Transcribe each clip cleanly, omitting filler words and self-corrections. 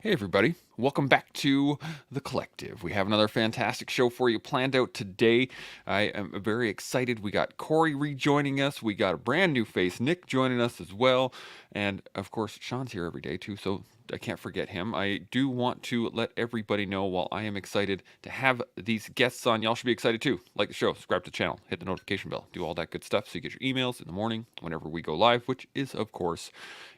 Hey, everybody. Welcome back to The Collective. We have another fantastic show for you planned out today. I am very excited. We got Corey rejoining us. We got a brand new face, Nick, joining us as well. And of course, Shaun's here every day too, so I can't forget him. I do want to let everybody know while I am excited to have these guests on, y'all should be excited too. Like the show, subscribe to the channel, hit the notification bell, do all that good stuff so you get your emails in the morning whenever we go live, which is, of course,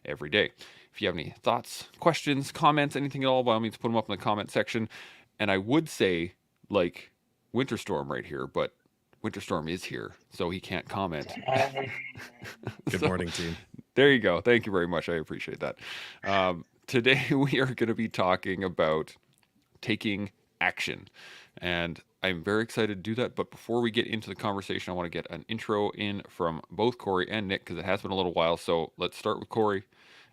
every day. If you have any thoughts, questions, comments, anything at all, by all means, put them up in the comment section. And I would say, like, Winter Storm right here, but Winter Storm is here, so he can't comment. Good So morning, team. there you go. Thank you very much. I appreciate that. Today we are going to be talking about taking action. And I'm very excited to do that. But before we get into the conversation, I want to get an intro in from both Corey and Nick because it has been a little while. So let's start with Corey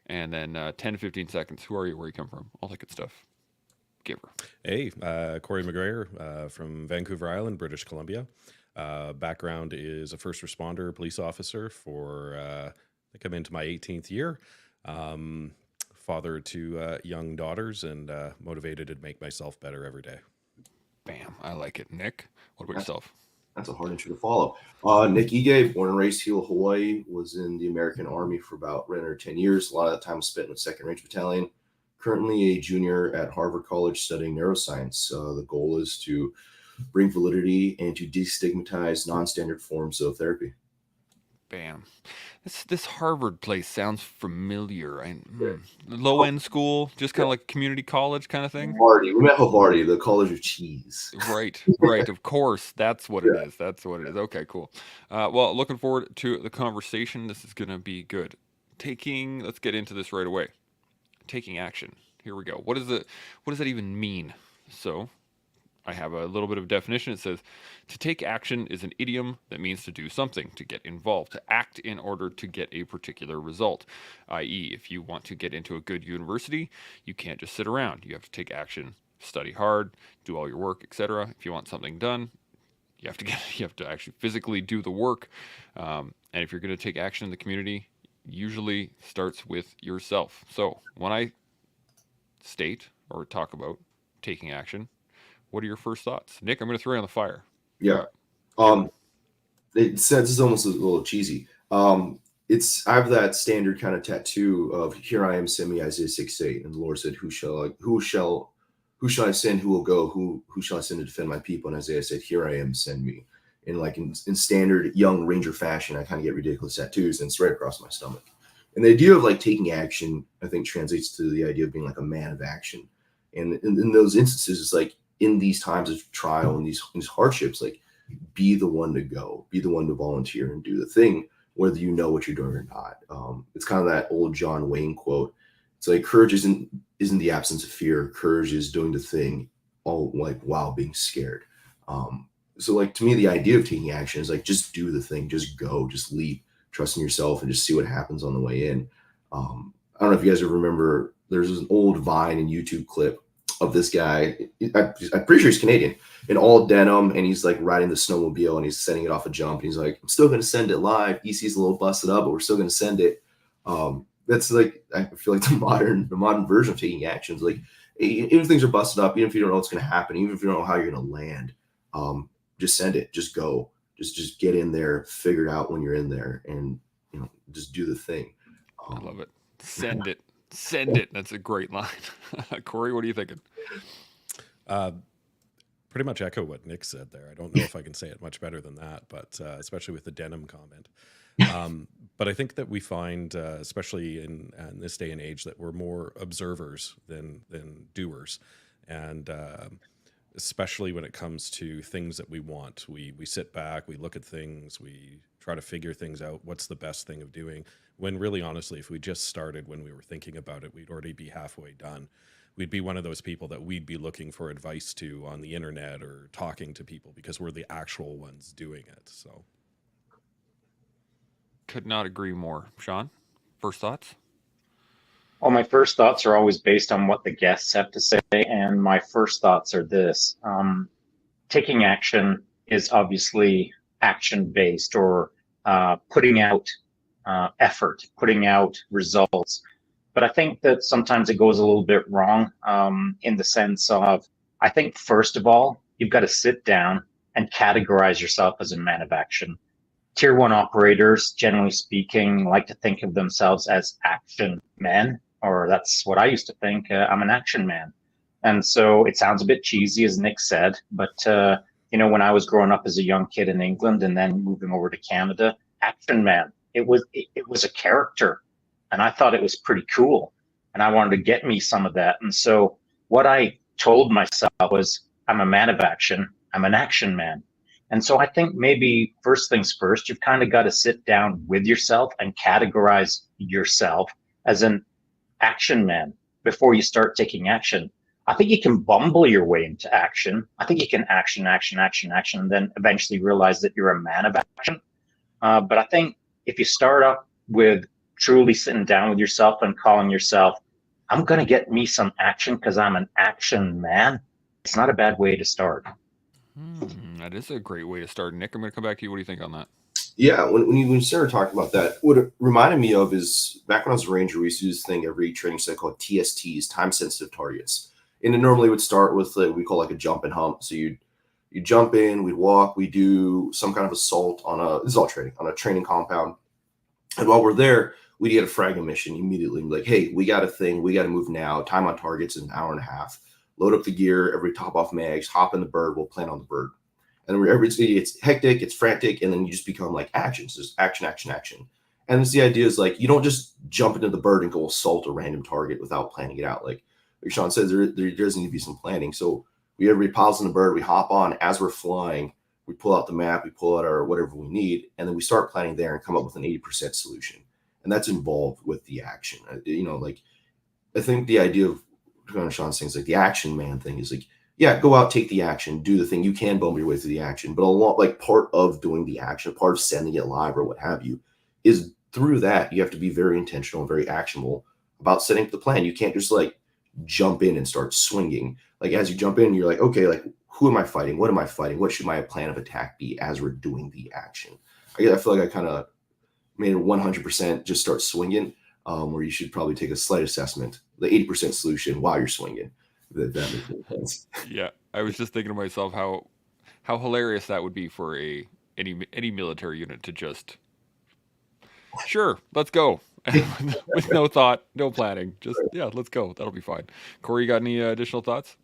and then 10 to 15 seconds. Who are you? Where you come from? All that good stuff. Giver. Hey, Corey McGregor from Vancouver Island, British Columbia. Background is a first responder, police officer for, I think I'm into my 18th year. Father to young daughters and motivated to make myself better every day. Bam. I like it. Nick, what about That, yourself? that's a hard intro to follow. Nick Ige, born and raised Hilo, Hawaii, was in the American Army for about right under 10 years. A lot of that time was spent with 2nd Range Battalion. Currently a junior at Harvard College studying neuroscience. The goal is to bring validity and to destigmatize non-standard forms of therapy. Bam. This Harvard place sounds familiar. Yeah. Low end school, just kind Yeah. of like community college kind of thing. Havarti. We met Havarti, the College of Cheese. Right, right. Of course, that's what it Yeah. is. That's what it is. Okay, cool. Well, looking forward to the conversation. This is gonna be good. Let's get into this right away. Taking action. Here we go. What does that even mean? So, I have a little bit of definition. It says, to take action is an idiom that means to do something, to get involved, to act in order to get a particular result. I.e., if you want to get into a good university, you can't just sit around. You have to take action, study hard, do all your work, etc. If you want something done, you have to actually physically do the work. And if you're going to take action in the community, usually starts with yourself. So when I state or talk about taking action, what are your first thoughts? Nick, I'm going to throw you on the fire. Yeah. It says it's almost a little cheesy. I have that standard kind of tattoo of "Here I am, send me," Isaiah 6:8, and the Lord said, "Who shall I send? Who will go? Who shall I send to defend my people?" And Isaiah said, "Here I am, send me." And like in standard young ranger fashion, I kind of get ridiculous tattoos, and it's right across my stomach. And the idea of like taking action, I think, translates to the idea of being like a man of action. And in those instances, it's like in these times of trial and these hardships, like be the one to go, be the one to volunteer and do the thing, whether you know what you're doing or not. It's kind of that old John Wayne quote. It's like courage isn't the absence of fear. Courage is doing the thing, all like while being scared. So like to me, the idea of taking action is like just do the thing, just go, just leap, trust in yourself, and just see what happens on the way in. I don't know if you guys ever remember. There's an old Vine and YouTube clip of this guy. I'm pretty sure he's Canadian, in all denim, and he's like riding the snowmobile and he's sending it off a jump. And he's like, "I'm still going to send it live. EC's a little busted up, but we're still going to send it." That's like I feel like the modern version of taking actions. Like even if things are busted up, even if you don't know what's going to happen, even if you don't know how you're going to land, just send it. Just go. Just get in there. Figure it out when you're in there, and just do the thing. I love it. Send it. Send it. That's a great line. Corey, what are you thinking? Pretty much echo what Nick said there. I don't know if I can say it much better than that, but especially with the denim comment. But I think that we find, especially in this day and age, that we're more observers than doers. And especially when it comes to things that we want, we sit back, we look at things, we try to figure things out. What's the best thing of doing? When really, honestly, if we just started when we were thinking about it, we'd already be halfway done. We'd be one of those people that we'd be looking for advice to on the internet or talking to people because we're the actual ones doing it. So Could not agree more. Shaun, first thoughts? Well, my first thoughts are always based on what the guests have to say, and my first thoughts are this. Taking action is obviously action-based or putting out effort, putting out results. But I think that sometimes it goes a little bit wrong in the sense of, I think, first of all, you've got to sit down and categorize yourself as a man of action. Tier 1 operators, generally speaking, like to think of themselves as action men, or that's what I used to think. I'm an action man. And so it sounds a bit cheesy, as Nick said, but when I was growing up as a young kid in England and then moving over to Canada, action man, it was a character, and I thought it was pretty cool, and I wanted to get me some of that. And so what I told myself was, I'm a man of action, I'm an action man. And so I think maybe first things first, you've kind of got to sit down with yourself and categorize yourself as an action man before you start taking action. I think you can bumble your way into action. I think you can action, and then eventually realize that you're a man of action. But I think if you start up with truly sitting down with yourself and calling yourself, I'm going to get me some action because I'm an action man, it's not a bad way to start. That is a great way to start. Nick, I'm going to come back to you. What do you think on that? Yeah, when you started talking about that, what it reminded me of is back when I was a ranger, we used to do this thing every training set called TSTs, time-sensitive targets. And it normally would start with we call like a jump and hump. So you jump in, we'd walk, we do some kind of assault this is all training, on a training compound. And while we're there, we get a fragging mission immediately. Like, hey, we got a thing, we got to move now. Time on targets is an hour and a half. Load up the gear, every top off mags, hop in the bird, we'll plan on the bird. And it's hectic, it's frantic, and then you just become like actions. There's action. And the idea is like, you don't just jump into the bird and go assault a random target without planning it out. Like Shaun says, there does need to be some planning. So everybody piles in the bird, we hop on as we're flying, we pull out the map, we pull out our whatever we need, and then we start planning there and come up with an 80% solution. And that's involved with the action. I think the idea of kind of Shaun's things, like the action man thing is like, yeah, go out, take the action, do the thing. You can bumble your way through the action, but a lot, like part of doing the action, part of sending it live or what have you, is through that you have to be very intentional and very actionable about setting up the plan. You can't just like jump in and start swinging. Like as you jump in, you're like, okay, like who am I fighting? What am I fighting? What should my plan of attack be as we're doing the action? I feel like I kind of made it 100% just start swinging, where you should probably take a slight assessment, the 80% solution while you're swinging. That makes sense. Yeah, I was just thinking to myself how hilarious that would be for any military unit to just, sure, let's go. With no thought, no planning. Just, yeah, let's go. That'll be fine. Corey, you got any additional thoughts?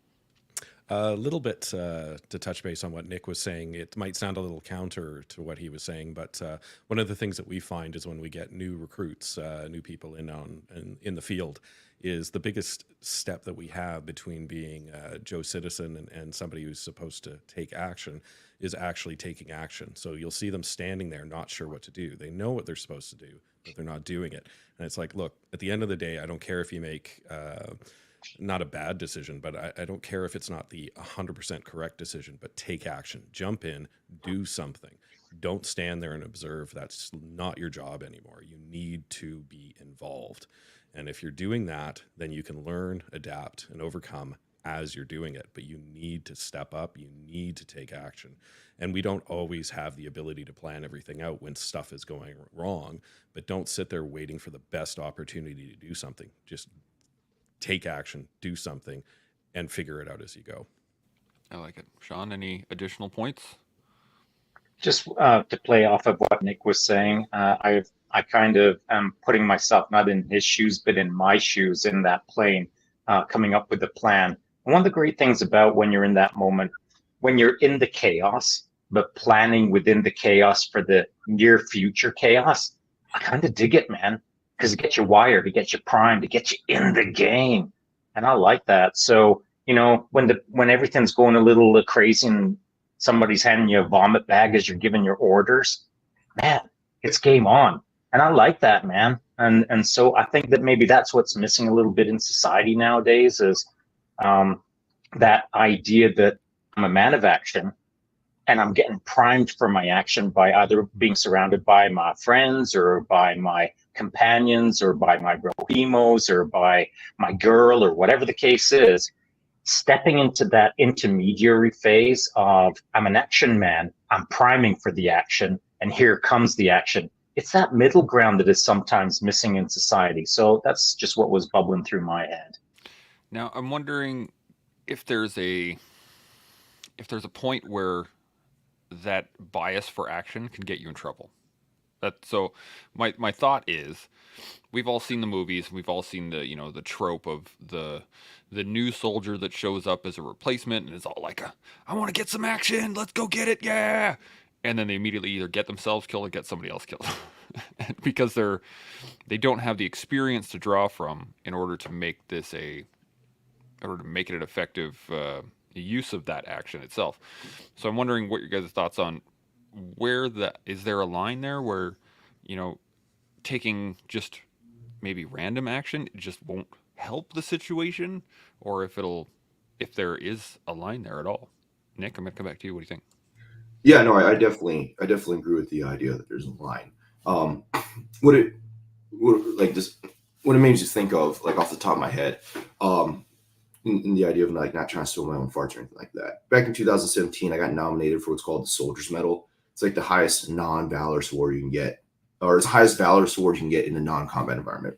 A little bit to touch base on what Nick was saying. It might sound a little counter to what he was saying, but one of the things that we find is when we get new recruits, new people in the field, is the biggest step that we have between being Joe citizen and somebody who's supposed to take action is actually taking action. So you'll see them standing there not sure what to do. They know what they're supposed to do, but they're not doing it. And it's like, look, at the end of the day, I don't care if you make not a bad decision, but I don't care if it's not the 100% correct decision, but take action, jump in, do something. Don't stand there and observe. That's not your job anymore. You need to be involved. And if you're doing that, then you can learn, adapt, and overcome as you're doing it. But you need to step up. You need to take action. And we don't always have the ability to plan everything out when stuff is going wrong. But don't sit there waiting for the best opportunity to do something. Just take action, do something, and figure it out as you go. I like it. Shaun, any additional points? Just to play off of what Nick was saying, I kind of am putting myself not in his shoes, but in my shoes in that plane, coming up with a plan. And one of the great things about when you're in that moment, when you're in the chaos, but planning within the chaos for the near future chaos, I kind of dig it, man, because it gets you wired, it gets you primed, it gets you in the game. And I like that. So, when everything's going a little crazy and somebody's handing you a vomit bag as you're giving your orders, man, it's game on. And I like that, man. And so I think that maybe that's what's missing a little bit in society nowadays is that idea that I'm a man of action and I'm getting primed for my action by either being surrounded by my friends or by my companions or by my bro-emos or by my girl or whatever the case is. Stepping into that intermediary phase of I'm an action man, I'm priming for the action, and here comes the action, it's that middle ground that is sometimes missing in society. So that's just what was bubbling through my head. Now, I'm wondering if there's a point where that bias for action can get you in trouble. So my thought is, we've all seen the movies, we've all seen the the trope of the new soldier that shows up as a replacement and is all like, I want to get some action, let's go get it, yeah. And then they immediately either get themselves killed or get somebody else killed. Because they don't have the experience to draw from in order to make it an effective use of that action itself. So I'm wondering what your guys' thoughts on is there a line there where, taking just maybe random action just won't help the situation, or if there is a line there at all. Nick, I'm gonna come back to you. What do you think? Yeah, no, I definitely agree with the idea that there's a line. What it made me think of, like off the top of my head, in the idea of like not trying to steal my own farts or anything like that. Back in 2017, I got nominated for what's called the Soldier's Medal. It's like the highest non-valor sword you can get, or it's the highest valor sword you can get in a non-combat environment.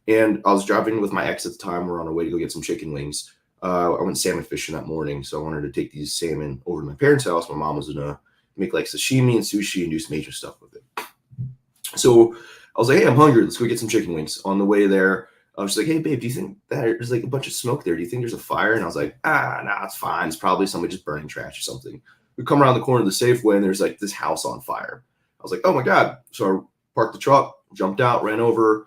And I was driving with my ex at the time. We're on our way to go get some chicken wings. I went salmon fishing that morning, so I wanted to take these salmon over to my parents' house. My mom was gonna make like sashimi and sushi and do some Asian stuff with it. So I was like, hey, I'm hungry. Let's go get some chicken wings. On the way there, I was like, hey, babe, do you think that there's like a bunch of smoke there? Do you think there's a fire? And I was like, nah, it's fine. It's probably somebody just burning trash or something. We come around the corner of the Safeway and there's like this house on fire. I was like, oh my God. So I parked the truck, jumped out, ran to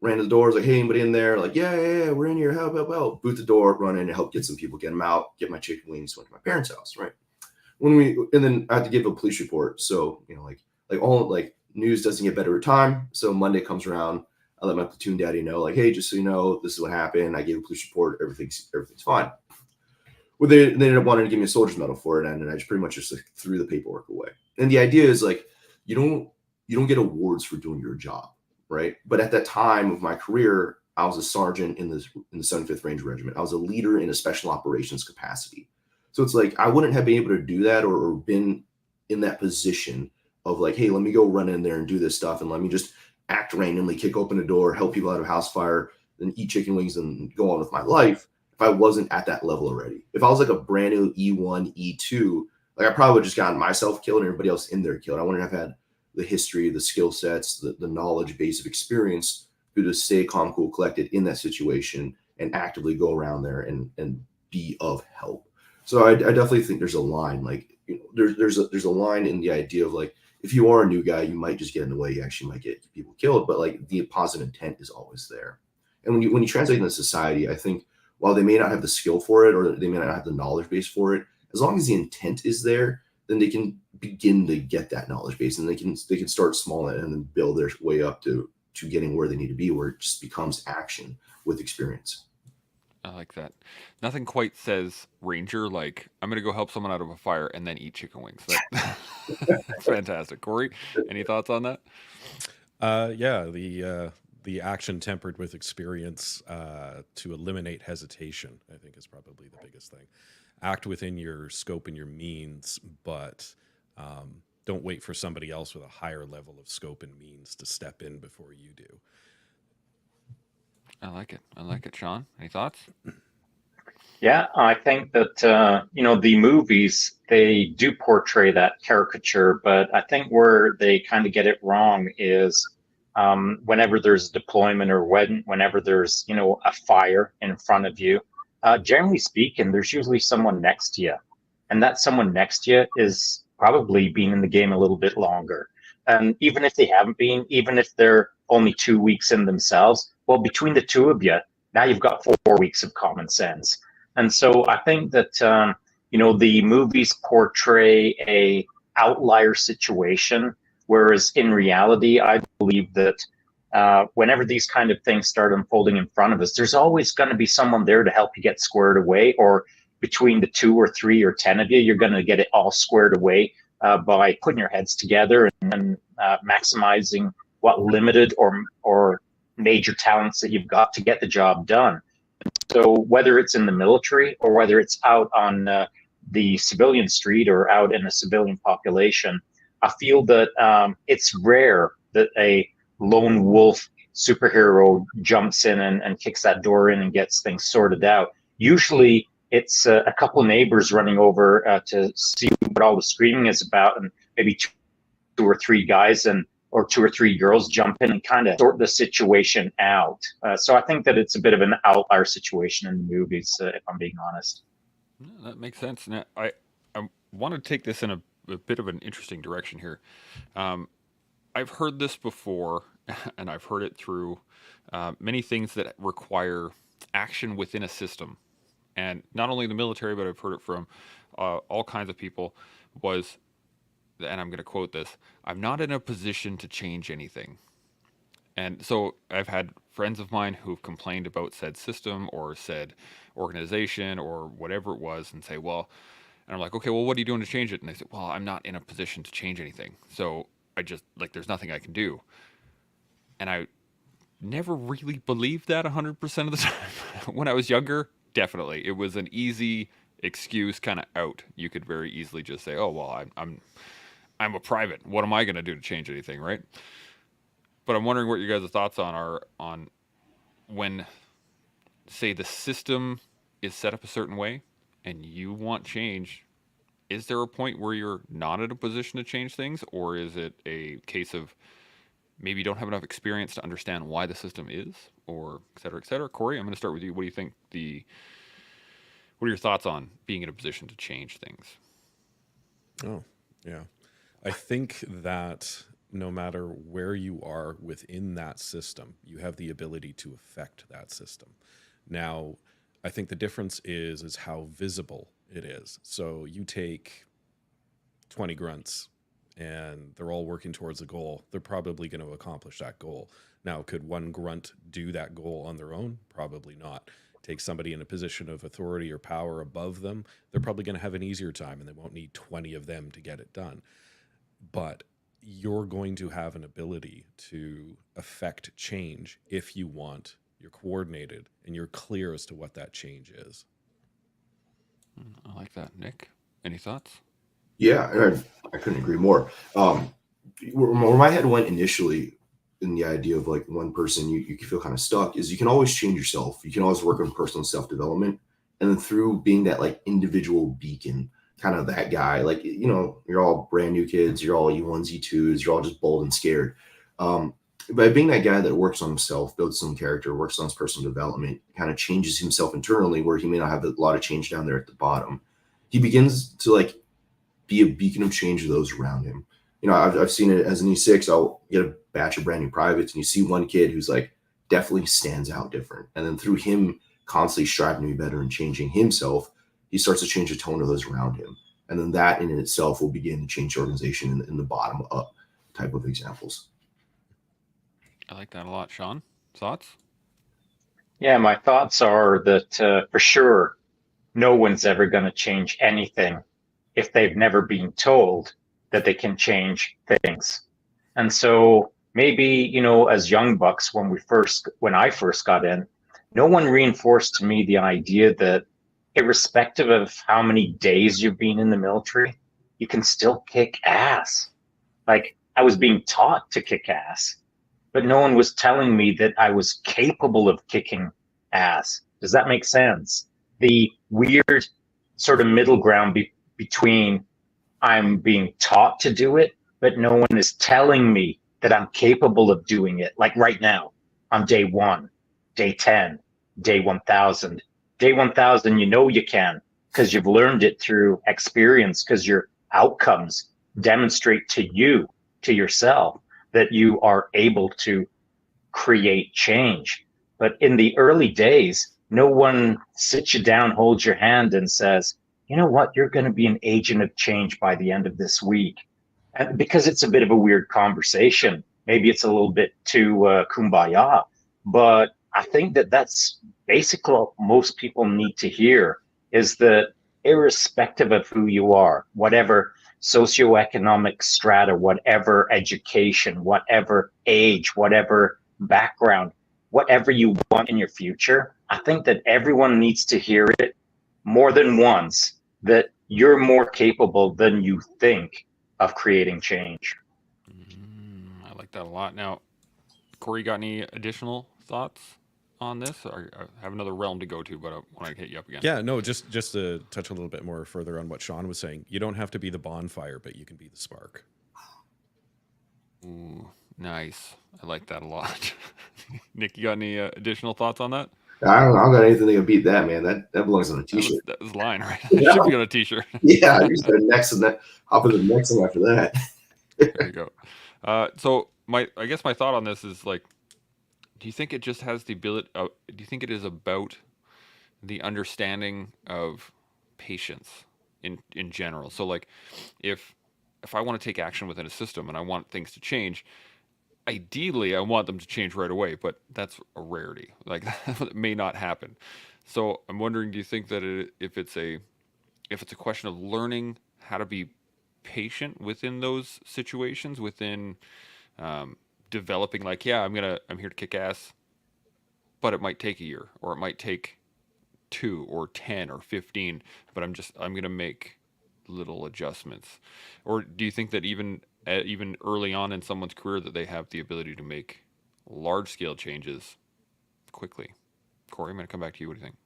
the door. I was like, hey, anybody in there? Like, yeah, we're in here. Help. Boot the door, run in and help get some people, get them out, get my chicken wings, went to my parents' house, right? And then I had to give a police report. So, all news doesn't get better with time. So Monday comes around. I let my platoon daddy know, like, hey, just so you know, this is what happened. I gave a police report. Everything's fine. Well, they ended up wanting to give me a soldier's medal for it, and I just pretty much just threw the paperwork away. And the idea is like, you don't get awards for doing your job, right? But at that time of my career, I was a sergeant in the 75th Ranger Regiment. I was a leader in a special operations capacity. So it's like I wouldn't have been able to do that or been in that position of like, hey, let me go run in there and do this stuff, and let me just act randomly, kick open a door, help people out of house fire, then eat chicken wings and go on with my life if I wasn't at that level already. If I was like a brand new E1, E2, like I probably would just gotten myself killed and everybody else in there killed. I wouldn't have had the history, the skill sets, the knowledge base of experience to stay calm, cool, collected in that situation and actively go around there and be of help. So I definitely think there's a line. Like, there's a line in the idea of like, if you are a new guy, you might just get in the way. You actually might get people killed, but like the positive intent is always there. And when you translate into society, I think while they may not have the skill for it or they may not have the knowledge base for it, as long as the intent is there, then they can begin to get that knowledge base, and they can start small and then build their way up to getting where they need to be, where it just becomes action with experience. I like that. Nothing quite says Ranger like, I'm going to go help someone out of a fire and then eat chicken wings. That's fantastic. Corey, any thoughts on that? Yeah, the action tempered with experience to eliminate hesitation, I think, is probably the biggest thing. Act within your scope and your means, but don't wait for somebody else with a higher level of scope and means to step in before you do. I like it. Shaun, any thoughts? Yeah, I think that, the movies, they do portray that caricature, but I think where they kind of get it wrong is whenever there's deployment or whenever there's, a fire in front of you, generally speaking, there's usually someone next to you. And that someone next to you is probably been in the game a little bit longer. And even if they haven't been, even if they're only 2 weeks in themselves, well, between the two of you, now you've got 4 weeks of common sense. And so I think that, the movies portray a outlier situation, whereas in reality, I believe that whenever these kind of things start unfolding in front of us, there's always going to be someone there to help you get squared away, or between the 2 or 3 or 10 of you, you're going to get it all squared away by putting your heads together and maximizing what limited or major talents that you've got to get the job done. So whether it's in the military or whether it's out on the civilian street or out in a civilian population, I feel that it's rare that a lone wolf superhero jumps in and kicks that door in and gets things sorted out. Usually it's a couple neighbors running over to see what all the screaming is about, and maybe two or three guys or two or three girls jump in and kind of sort the situation out. So I think that it's a bit of an outlier situation in the movies, if I'm being honest. That makes sense. Now, I want to take this in a bit of an interesting direction here. I've heard this before, and I've heard it through many things that require action within a system. And not only the military, but I've heard it from all kinds of people, was, and I'm going to quote this, "I'm not in a position to change anything." And so I've had friends of mine who've complained about said system or said organization or whatever it was, and say, well, and I'm like, okay, well, what are you doing to change it? And they say, well, I'm not in a position to change anything. So I just, like, there's nothing I can do. And I never really believed that 100% of the time. When I was younger, definitely. It was an easy excuse kind of out. You could very easily just say, oh, well, I'm a private. What am I going to do to change anything, right? But I'm wondering what your guys' thoughts are on when, say, the system is set up a certain way and you want change. Is there a point where you're not in a position to change things, or is it a case of maybe you don't have enough experience to understand why the system is, or et cetera, et cetera? Corey, I'm going to start with you. What do you think what are your thoughts on being in a position to change things? Oh, yeah. I think that no matter where you are within that system, you have the ability to affect that system. Now, I think the difference is how visible it is. So you take 20 grunts and they're all working towards a goal. They're probably going to accomplish that goal. Now, could one grunt do that goal on their own? Probably not. Take somebody in a position of authority or power above them, they're probably going to have an easier time, and they won't need 20 of them to get it done. But you're going to have an ability to affect change if you want. You're coordinated and you're clear as to what that change is. I like that. Nick, any thoughts? Yeah, I couldn't agree more. Where my head went initially in the idea of like one person you can feel kind of stuck is you can always change yourself. You can always work on personal self-development. And then through being that like individual beacon, kind of that guy, like, you know, you're all brand new kids, you're all E1s, E2s, you're all just bold and scared. By being that guy that works on himself, builds some character, works on his personal development, kind of changes himself internally where he may not have a lot of change down there at the bottom, he begins to like be a beacon of change to those around him. You know, I've seen it as an E6. I'll get a batch of brand new privates and you see one kid who's like definitely stands out different. And then through him constantly striving to be better and changing himself, he starts to change the tone of those around him. And then that in itself will begin to change the organization in the bottom up type of examples. I like that a lot. Shaun, thoughts? Yeah, my thoughts are that for sure, no one's ever going to change anything if they've never been told that they can change things. And so maybe, you know, as young bucks, when I first got in, no one reinforced to me the idea that irrespective of how many days you've been in the military, you can still kick ass. Like, I was being taught to kick ass, but no one was telling me that I was capable of kicking ass. Does that make sense? The weird sort of middle ground between I'm being taught to do it, but no one is telling me that I'm capable of doing it. Like right now, on day 1, day 10, day 1000. Day 1000, you know you can, because you've learned it through experience, because your outcomes demonstrate to you, to yourself, that you are able to create change. But in the early days, no one sits you down, holds your hand and says, you know what, you're going to be an agent of change by the end of this week. And because it's a bit of a weird conversation, maybe it's a little bit too kumbaya, but I think that that's basically what most people need to hear, is that irrespective of who you are, whatever socioeconomic strata, whatever education, whatever age, whatever background, whatever you want in your future, I think that everyone needs to hear it more than once, that you're more capable than you think of creating change. I like like that a lot. Now, Corey, got any additional thoughts on this? I have another realm to go to, but I want to hit you up again. Yeah, no, just to touch a little bit more further on what Shaun was saying, you don't have to be the bonfire, but you can be the spark. Ooh, nice. I like that a lot. Nick, you got any additional thoughts on that? I don't got anything to beat that, man. That belongs on a t-shirt. That was line, right? It should be on a t-shirt. Yeah, you start next and that hop into the next one after that. There you go. So I guess my thought on this is like, do you think it just has the ability? Do you think it is about the understanding of patience in general? So like, if I want to take action within a system and I want things to change, ideally I want them to change right away, but that's a rarity. Like that may not happen. So I'm wondering, do you think that if it's a question of learning how to be patient within those situations, within developing, like, yeah, I'm here to kick ass, but it might take a year, or it might take 2 or 10 or 15, but I'm gonna make little adjustments? Or do you think that even early on in someone's career that they have the ability to make large scale changes quickly? Corey, I'm gonna come back to you. What do you think?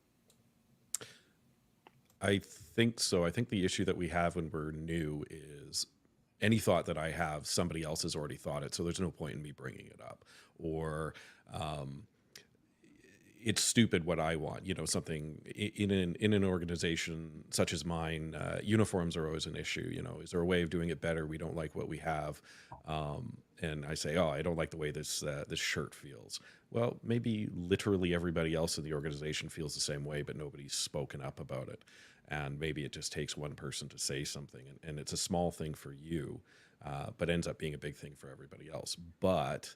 I think so. I think the issue that we have when we're new is any thought that I have, somebody else has already thought it, so there's no point in me bringing it up. Or it's stupid what I want. Something in an organization such as mine, uniforms are always an issue. Is there a way of doing it better? We don't like what we have, and I say, oh, I don't like the way this shirt feels. Well, maybe literally everybody else in the organization feels the same way, but nobody's spoken up about it. And maybe it just takes one person to say something, and it's a small thing for you, but ends up being a big thing for everybody else. But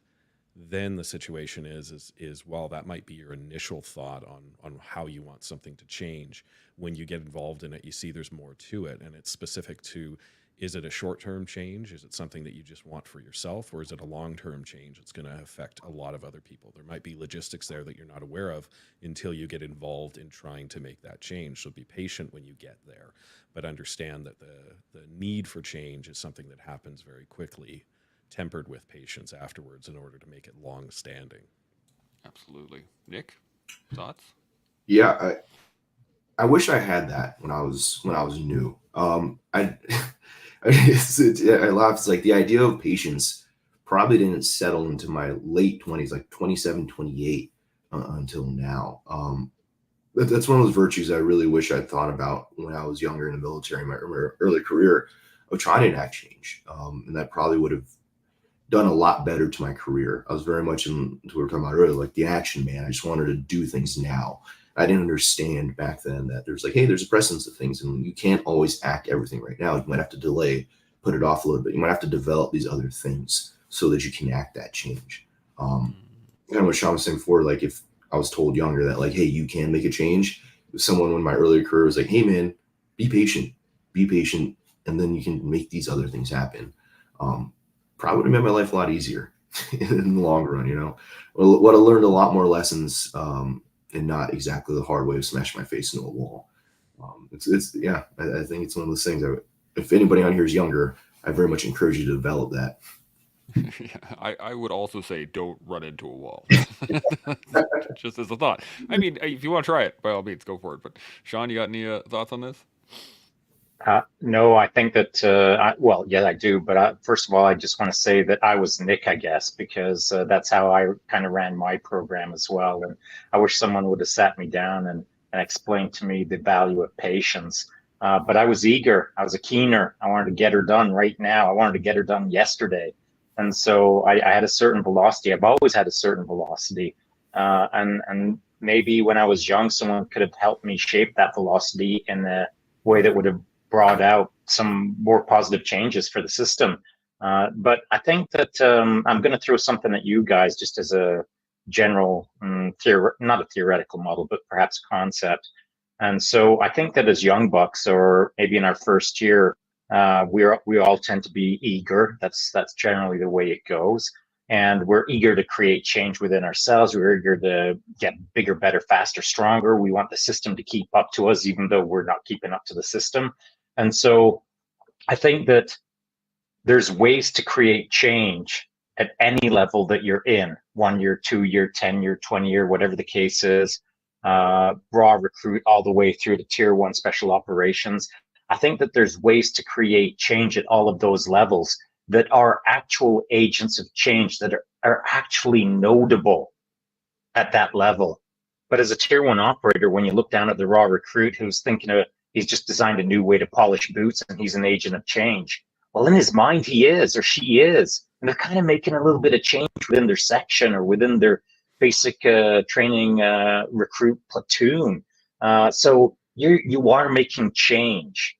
then the situation is while that might be your initial thought on how you want something to change, when you get involved in it, you see there's more to it, and it's specific to, is it a short-term change? Is it something that you just want for yourself, or is it a long-term change that's going to affect a lot of other people? There might be logistics there that you're not aware of until you get involved in trying to make that change. So be patient when you get there, but understand that the need for change is something that happens very quickly, tempered with patience afterwards in order to make it long-standing. Absolutely. Nick, thoughts? Yeah, I wish I had that when I was new. I laugh. It's like the idea of patience probably didn't settle into my late 20s, like 27, 28, until now. That's one of those virtues I really wish I'd thought about when I was younger in the military, my early career, of trying to enact change. And that probably would have done a lot better to my career. I was very much in what we were talking about earlier, like the action man. I just wanted to do things now. I didn't understand back then that there's like, hey, there's a precedence of things, and you can't always act everything right now. You might have to delay, put it off a little bit. You might have to develop these other things so that you can act that change. Kind of what Shaun was saying before, like if I was told younger that like, hey, you can make a change. Someone in my earlier career was like, hey man, be patient, and then you can make these other things happen. Probably would have made my life a lot easier in the long run, Would have learned a lot more lessons, and not exactly the hard way of smashing my face into a wall. Yeah, I think it's one of those things that if anybody on here is younger, I very much encourage you to develop that. Yeah, I would also say don't run into a wall. Just as a thought. I mean, if you want to try it, by all means, go for it. But Shaun, you got any thoughts on this? No, I think that, well, yeah, I do. But first of all, I just want to say that I was Nick, I guess, because that's how I kind of ran my program as well. And I wish someone would have sat me down and explained to me the value of patience. But I was eager. I was a keener. I wanted to get her done right now. I wanted to get her done yesterday. And so I had a certain velocity. I've always had a certain velocity. And maybe when I was young, someone could have helped me shape that velocity in a way that would have brought out some more positive changes for the system. But I think that I'm going to throw something at you guys just as a general, not a theoretical model, but perhaps concept. And so I think that as young bucks, or maybe in our first year, we all tend to be eager. That's generally the way it goes. And we're eager to create change within ourselves. We're eager to get bigger, better, faster, stronger. We want the system to keep up to us, even though we're not keeping up to the system. And so I think that there's ways to create change at any level that you're in, 1 year, 2 year, 10 year, 20 year, whatever the case is, raw recruit all the way through to tier 1 special operations. I think that there's ways to create change at all of those levels that are actual agents of change that are actually notable at that level. But as a tier 1 operator, when you look down at the raw recruit who's thinking he's just designed a new way to polish boots and he's an agent of change. Well, in his mind, he is or she is. And they're kind of making a little bit of change within their section or within their basic training recruit platoon. So you are making change,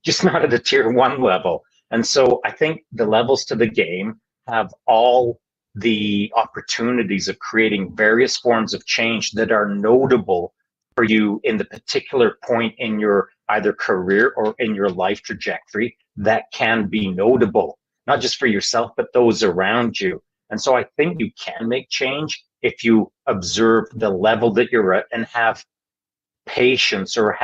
just not at a tier 1 level. And so I think the levels to the game have all the opportunities of creating various forms of change that are notable for you in the particular point in your either career or in your life trajectory that can be notable, not just for yourself, but those around you. And so I think you can make change if you observe the level that you're at and have patience or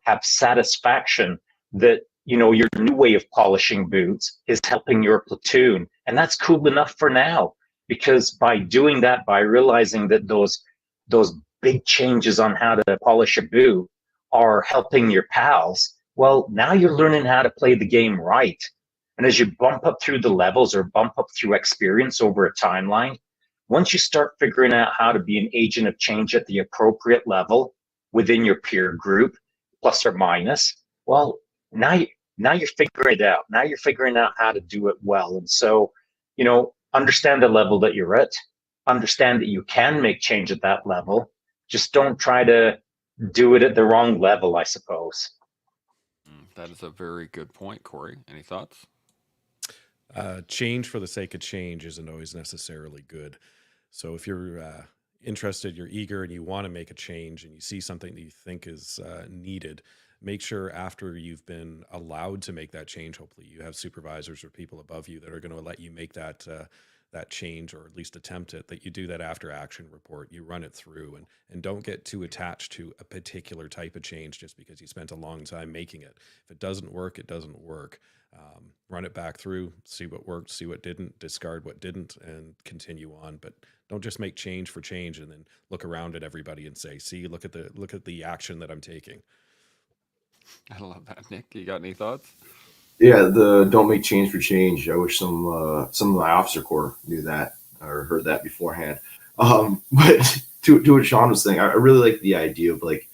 have satisfaction that, you know, your new way of polishing boots is helping your platoon. And that's cool enough for now, because by doing that, by realizing that those big changes on how to polish a boot are helping your pals, well, now you're learning how to play the game right. And as you bump up through the levels or bump up through experience over a timeline, once you start figuring out how to be an agent of change at the appropriate level within your peer group, plus or minus, well, now you're figuring it out. Now you're figuring out how to do it well. And so, you know, understand the level that you're at, understand that you can make change at that level. Just don't try to do it at the wrong level, I suppose. That is a very good point, Corey. Any thoughts? Change for the sake of change isn't always necessarily good. So if you're interested, you're eager, and you want to make a change, and you see something that you think is needed, make sure after you've been allowed to make that change, hopefully you have supervisors or people above you that are going to let you make that change, or at least attempt it, that you do that after action report. You run it through, and don't get too attached to a particular type of change just because you spent a long time making it. If it doesn't work, it doesn't work. Run it back through, see what worked, see what didn't, discard what didn't, and continue on. But don't just make change for change and then look around at everybody and say, see, look at the action that I'm taking. I love that. Nick, you got any thoughts? Yeah, the don't make change for change. I wish some of my officer corps knew that or heard that beforehand. But to what Shaun was saying, I really like the idea of like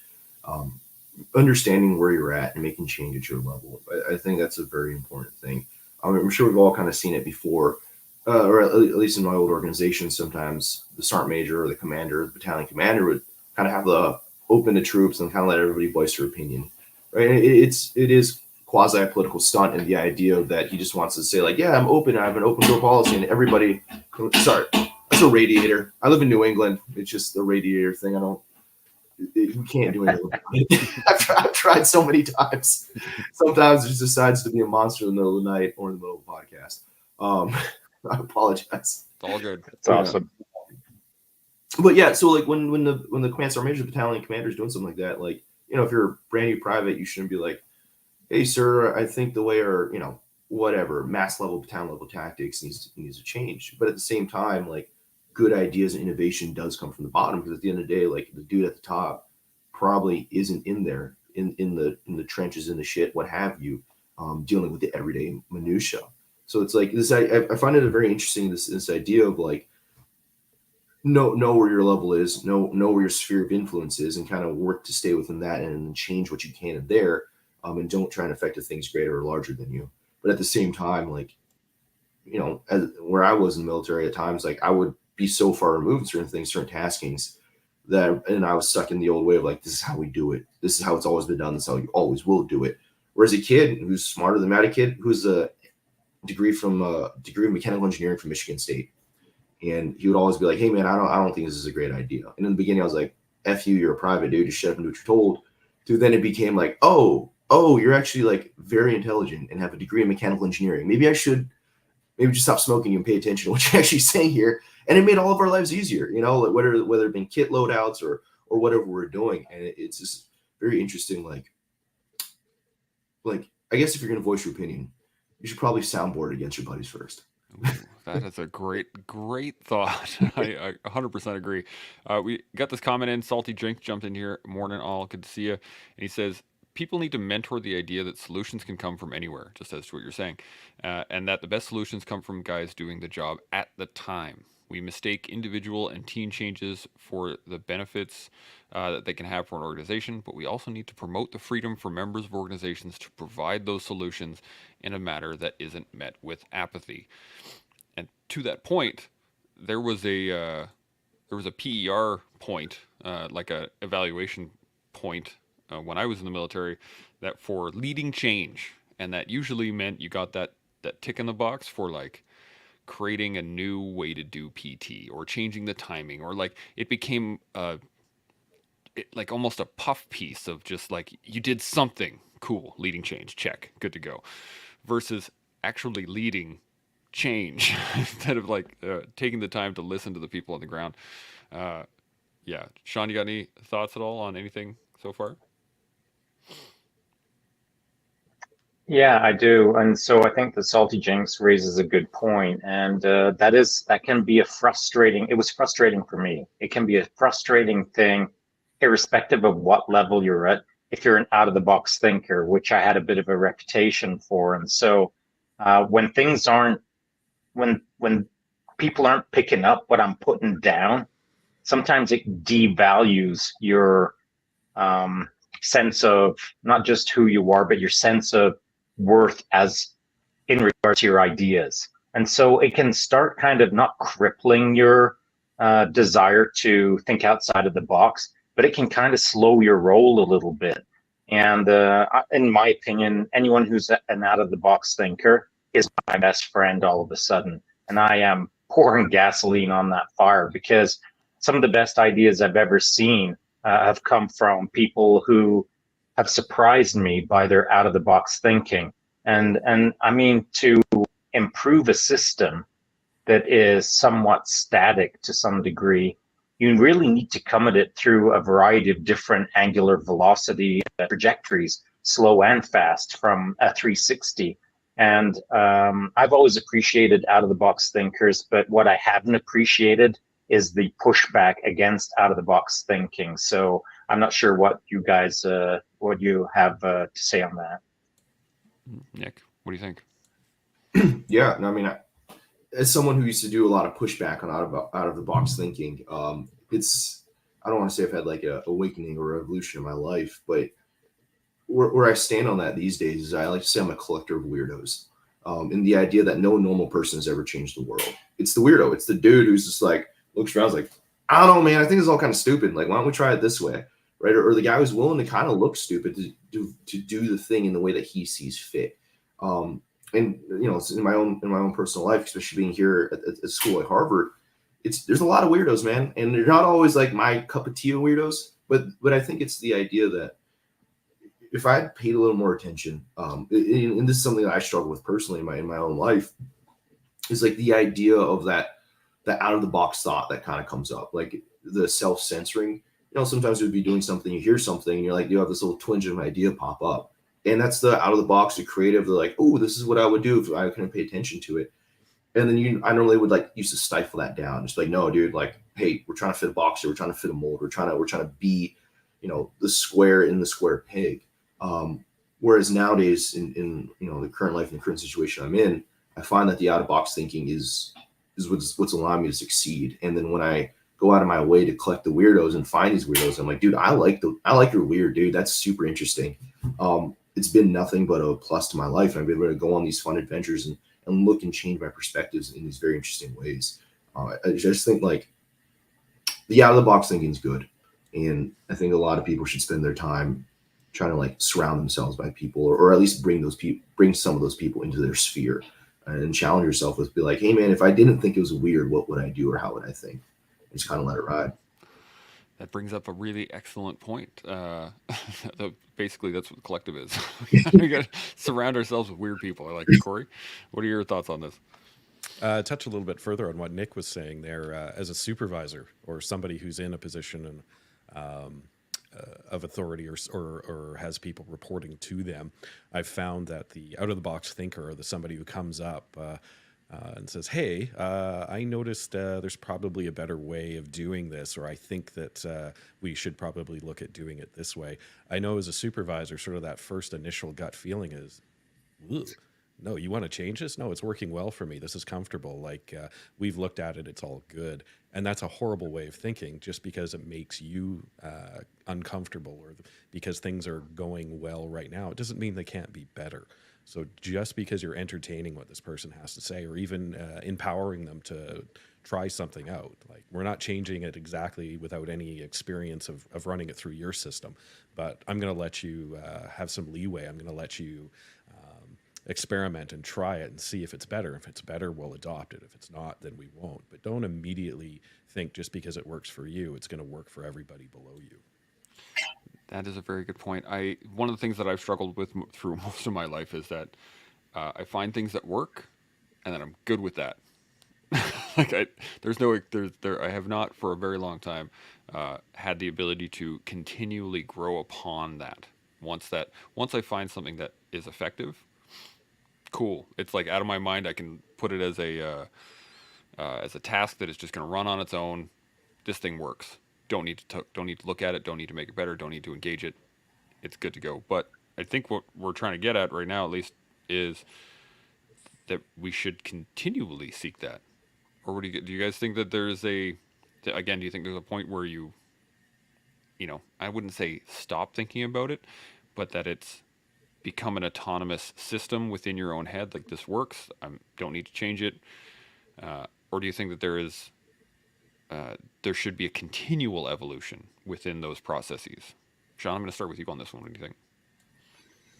understanding where you're at and making change at your level. I think that's a very important thing. I'm sure we've all kind of seen it before, or at least in my old organization. Sometimes the sergeant major or the commander, the battalion commander, would kind of have the open to troops and kind of let everybody voice their opinion. Right? And it is quasi-political stunt, and the idea that he just wants to say like, yeah, I'm open, I have an open door policy, and everybody, sorry, that's a radiator. I live in New England. It's just the radiator thing. You can't do anything. I've tried so many times. Sometimes it just decides to be a monster in the middle of the night or in the middle of a podcast. I apologize. It's all good. That's awesome. But yeah, so like when the command sergeant major battalion commander is doing something like that, like, you know, if you're a brand new private, you shouldn't be like, hey, sir, I think the way our, you know, whatever, mass level, battalion level tactics needs to change. But at the same time, like, good ideas and innovation does come from the bottom, because at the end of the day, like, the dude at the top probably isn't in there in the trenches, in the shit, what have you, dealing with the everyday minutia. So it's like this. I find it very interesting, this idea of like, know where your level is, know where your sphere of influence is, and kind of work to stay within that and change what you can in there, and don't try and affect the things greater or larger than you. But at the same time, like, you know, where I was in the military at times, like, I would be so far removed in certain things, certain taskings, and I was stuck in the old way of like, this is how we do it. This is how it's always been done. This is how you always will do it. Whereas a kid who's smarter than that, a kid who's a degree of mechanical engineering from Michigan State, and he would always be like, hey man, I don't think this is a great idea. And in the beginning I was like, F you, you're a private dude, just shut up and do what you're told. To then it became like, oh, you're actually like very intelligent and have a degree in mechanical engineering. Maybe just stop smoking and pay attention to what you're actually saying here. And it made all of our lives easier, you know, like whether it been kit loadouts or whatever we're doing. And it's just very interesting. Like I guess if you're going to voice your opinion, you should probably soundboard against your buddies first. Ooh, That is a great thought. I 100% agree. We got this comment in. Salty Drink jumped in here. Morning, all. Good to see you. And he says, people need to mentor the idea that solutions can come from anywhere, just as to what you're saying, and that the best solutions come from guys doing the job at the time. We mistake individual and team changes for the benefits that they can have for an organization, but we also need to promote the freedom for members of organizations to provide those solutions in a manner that isn't met with apathy. And to that point, there was a PER point, like a evaluation point when I was in the military, that for leading change, and that usually meant you got that tick in the box for like creating a new way to do PT or changing the timing, or like it became like almost a puff piece of just like you did something cool, leading change, check, good to go, versus actually leading change instead of like taking the time to listen to the people on the ground. Yeah, Shaun, you got any thoughts at all on anything so far? Yeah, I do. And so I think the Salty Jinx raises a good point. And that can be it was frustrating for me. It can be a frustrating thing, irrespective of what level you're at, if you're an out of the box thinker, which I had a bit of a reputation for. And so when things aren't, when people aren't picking up what I'm putting down, sometimes it devalues your sense of not just who you are, but your sense of worth as in regards to your ideas. And so it can start kind of not crippling your desire to think outside of the box, but it can kind of slow your roll a little bit. And in my opinion, anyone who's an out of the box thinker is my best friend all of a sudden. And I am pouring gasoline on that fire, because some of the best ideas I've ever seen have come from people who have surprised me by their out of the box thinking. And I mean, to improve a system that is somewhat static to some degree, you really need to come at it through a variety of different angular velocity trajectories, slow and fast, from a 360. And I've always appreciated out of the box thinkers, but what I haven't appreciated is the pushback against out of the box thinking. So I'm not sure what you guys, what you have to say on that. Nick, what do you think? Yeah, no, I mean, as someone who used to do a lot of pushback on out of the box thinking, it's, I don't want to say I've had like a awakening or revolution in my life, but where I stand on that these days is I like to say I'm a collector of weirdos. And the idea that no normal person has ever changed the world. It's the weirdo. It's the dude who's just like, looks around, like, I don't know, man, I think it's all kind of stupid. Like, why don't we try it this way? Right? Or the guy who's willing to kind of look stupid to do the thing in the way that he sees fit. And you know, in my own personal life, especially being here at school at Harvard, there's a lot of weirdos, man, and they're not always like my cup of tea of weirdos. But I think it's the idea that if I had paid a little more attention, and this is something that I struggle with personally in my own life, is like the idea of that out of the box thought that kind of comes up, like the self censoring. You know, sometimes you would be doing something, you hear something, and you're like, you have this little twinge of an idea pop up. And that's the out of the box, the creative, the like, oh, this is what I would do if I couldn't pay attention to it. And then I normally would like used to stifle that down. Just like, no, dude, like, hey, we're trying to fit a box here, we're trying to fit a mold, we're trying to be, you know, the square in the square peg. Whereas nowadays in you know, the current life and the current situation I'm in, I find that the out of box thinking is what's allowing me to succeed. And then when I go out of my way to collect the weirdos and find these weirdos, I'm like, dude, I like your weird, dude. That's super interesting. It's been nothing but a plus to my life. And I've been able to go on these fun adventures and look and change my perspectives in these very interesting ways. I just think like the out of the box thinking is good. And I think a lot of people should spend their time trying to like surround themselves by people, or at least bring some of those people into their sphere and challenge yourself with, be like, hey man, if I didn't think it was weird, what would I do, or how would I think? And just kind of let it ride. That brings up a really excellent point. Basically, that's what the collective is. We got to surround ourselves with weird people. I like it. Corey, what are your thoughts on this? Touch a little bit further on what Nick was saying there. As a supervisor or somebody who's in a position of authority or has people reporting to them, I've found that the out of the box thinker, or the somebody who comes up, and says, hey, I noticed there's probably a better way of doing this, or I think that we should probably look at doing it this way. I know as a supervisor, sort of that first initial gut feeling is, ugh, no, you want to change this? No, it's working well for me. This is comfortable. Like we've looked at it, it's all good. And that's a horrible way of thinking just because it makes you uncomfortable or because things are going well right now. It doesn't mean they can't be better. So just because you're entertaining what this person has to say or even empowering them to try something out, like we're not changing it exactly without any experience of running it through your system, but I'm going to let you have some leeway. I'm going to let you experiment and try it and see if it's better. If it's better, we'll adopt it. If it's not, then we won't. But don't immediately think just because it works for you, it's going to work for everybody below you. That is a very good point. One of the things that I've struggled with through most of my life is that I find things that work, and then I'm good with that. Like I have not for a very long time had the ability to continually grow upon that. Once I find something that is effective, cool. It's like out of my mind. I can put it as a task that is just going to run on its own. This thing works. Don't need to look at it. Don't need to make it better. Don't need to engage it. It's good to go. But I think what we're trying to get at right now, at least, is that we should continually seek that. Or do you guys think that there's do you think there's a point where I wouldn't say stop thinking about it, but that it's become an autonomous system within your own head, like this works, I don't need to change it? Or do you think that there should be a continual evolution within those processes? Shaun, I'm going to start with you on this one. What do you think?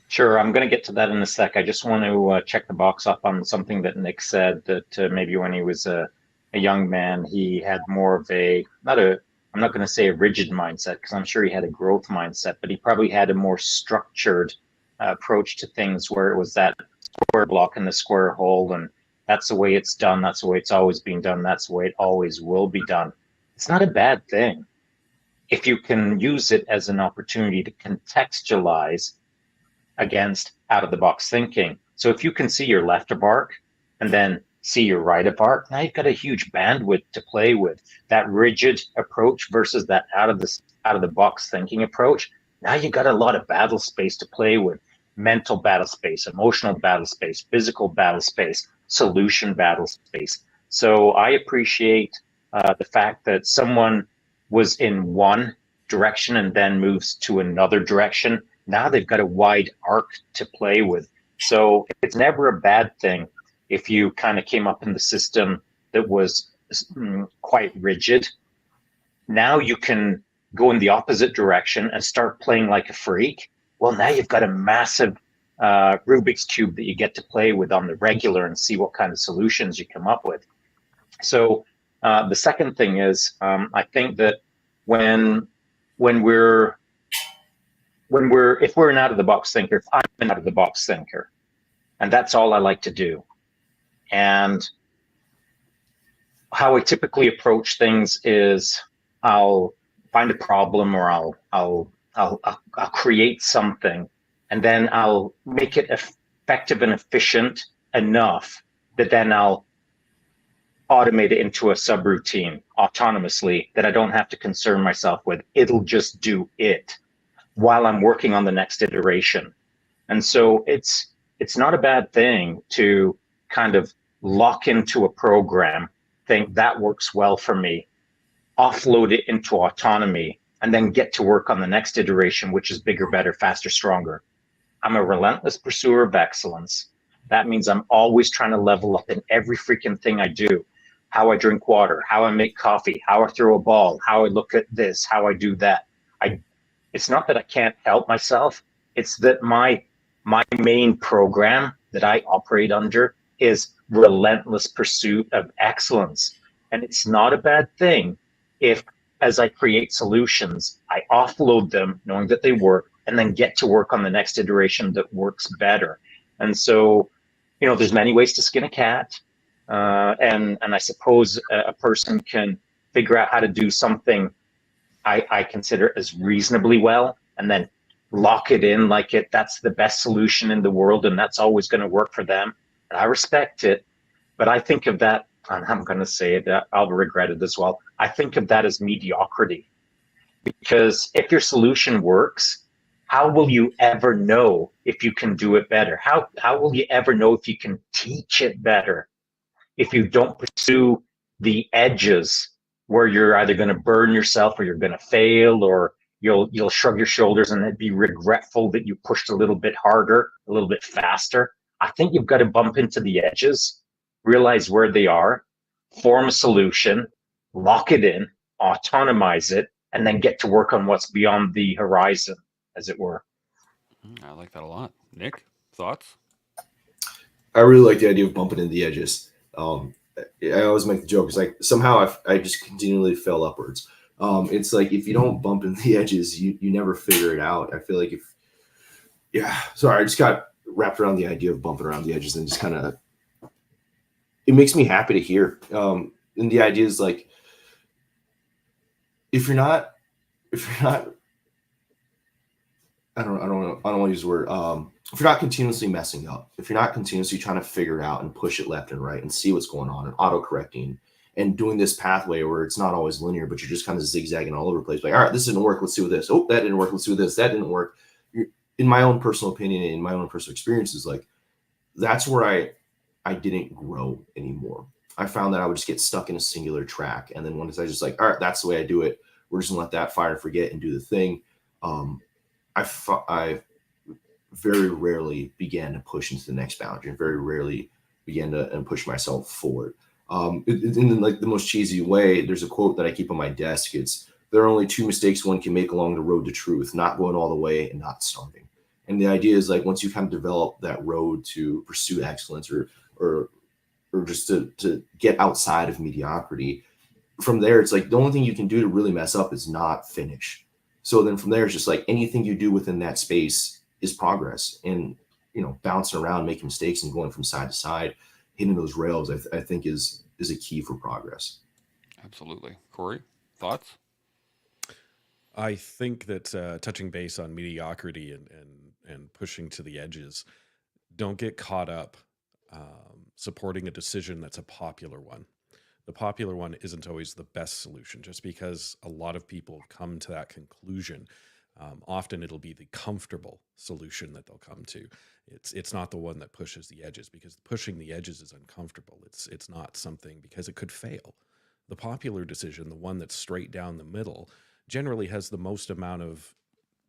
Sure, I'm going to get to that in a sec. I just want to check the box up on something that Nick said, that maybe when he was a young man, he had more of I'm not going to say a rigid mindset, because I'm sure he had a growth mindset, but he probably had a more structured approach to things, where it was that square block in the square hole, and that's the way it's done. That's the way it's always been done. That's the way it always will be done. It's not a bad thing if you can use it as an opportunity to contextualize against out-of-the-box thinking. So if you can see your left of arc and then see your right of arc, now you've got a huge bandwidth to play with. That rigid approach versus that out-of-the-box thinking approach, now you've got a lot of battle space to play with. Mental battle space, emotional battle space, physical battle space, solution battle space. So I appreciate the fact that someone was in one direction and then moves to another direction. Now they've got a wide arc to play with. So it's never a bad thing if you kind of came up in the system that was quite rigid. Now you can go in the opposite direction and start playing like a freak. Well, now you've got a massive Rubik's Cube that you get to play with on the regular and see what kind of solutions you come up with. So the second thing is, I think that if we're an out-of-the-box thinker, if I'm an out-of-the-box thinker, and that's all I like to do, and how I typically approach things is I'll find a problem, or I'll create something, and then I'll make it effective and efficient enough that then I'll automate it into a subroutine autonomously that I don't have to concern myself with. It'll just do it while I'm working on the next iteration. And so it's not a bad thing to kind of lock into a program, think that works well for me, offload it into autonomy, and then get to work on the next iteration, which is bigger, better, faster, stronger. I'm a relentless pursuer of excellence. That means I'm always trying to level up in every freaking thing I do. How I drink water, how I make coffee, how I throw a ball, how I look at this, how I do that. It's not that I can't help myself. It's that my main program that I operate under is relentless pursuit of excellence. And it's not a bad thing if, as I create solutions, I offload them knowing that they work, and then get to work on the next iteration that works better. And so, there's many ways to skin a cat. And I suppose a person can figure out how to do something I consider as reasonably well, and then lock it in like that's the best solution in the world, and that's always going to work for them. And I respect it. But I think of that, and I'm going to say it, I'll regret it as well. I think of that as mediocrity. Because if your solution works, how will you ever know if you can do it better? How will you ever know if you can teach it better if you don't pursue the edges where you're either going to burn yourself or you're going to fail, or you'll shrug your shoulders and be regretful that you pushed a little bit harder, a little bit faster? I think you've got to bump into the edges, realize where they are, form a solution, lock it in, autonomize it, and then get to work on what's beyond the horizon, as it were. I like that a lot. Nick, thoughts? I really like the idea of bumping into the edges. I always make the joke. It's like somehow I just continually fell upwards. It's like if you don't bump into the edges, you never figure it out. I feel like sorry, I just got wrapped around the idea of bumping around the edges, and just kind of, it makes me happy to hear. And the idea is like, if you're not, I don't want to use the word. If you're not continuously messing up, if you're not continuously trying to figure it out and push it left and right and see what's going on and auto-correcting and doing this pathway where it's not always linear, but you're just kind of zigzagging all over the place. Like, all right, this didn't work. Let's do this. Oh, that didn't work. Let's do this. That didn't work. In my own personal opinion, in my own personal experiences, like, that's where I didn't grow anymore. I found that I would just get stuck in a singular track. And then once I just like, all right, that's the way I do it. We're just gonna let that fire and forget and do the thing. I very rarely began to push into the next boundary, and very rarely began to push myself forward. In like the most cheesy way, there's a quote that I keep on my desk. It's, there are only two mistakes one can make along the road to truth: not going all the way and not starting. And the idea is like, once you kind of develop that road to pursue excellence, or just to get outside of mediocrity, from there, it's like the only thing you can do to really mess up is not finish. So then from there, it's just like anything you do within that space is progress. And, bouncing around, making mistakes and going from side to side, hitting those rails, I think is a key for progress. Absolutely. Corey, thoughts? I think that touching base on mediocrity and pushing to the edges, don't get caught up supporting a decision that's a popular one. The popular one isn't always the best solution. Just because a lot of people come to that conclusion, often it'll be the comfortable solution that they'll come to. It's not the one that pushes the edges, because pushing the edges is uncomfortable. It's not something, because it could fail. The popular decision, the one that's straight down the middle, generally has the most amount of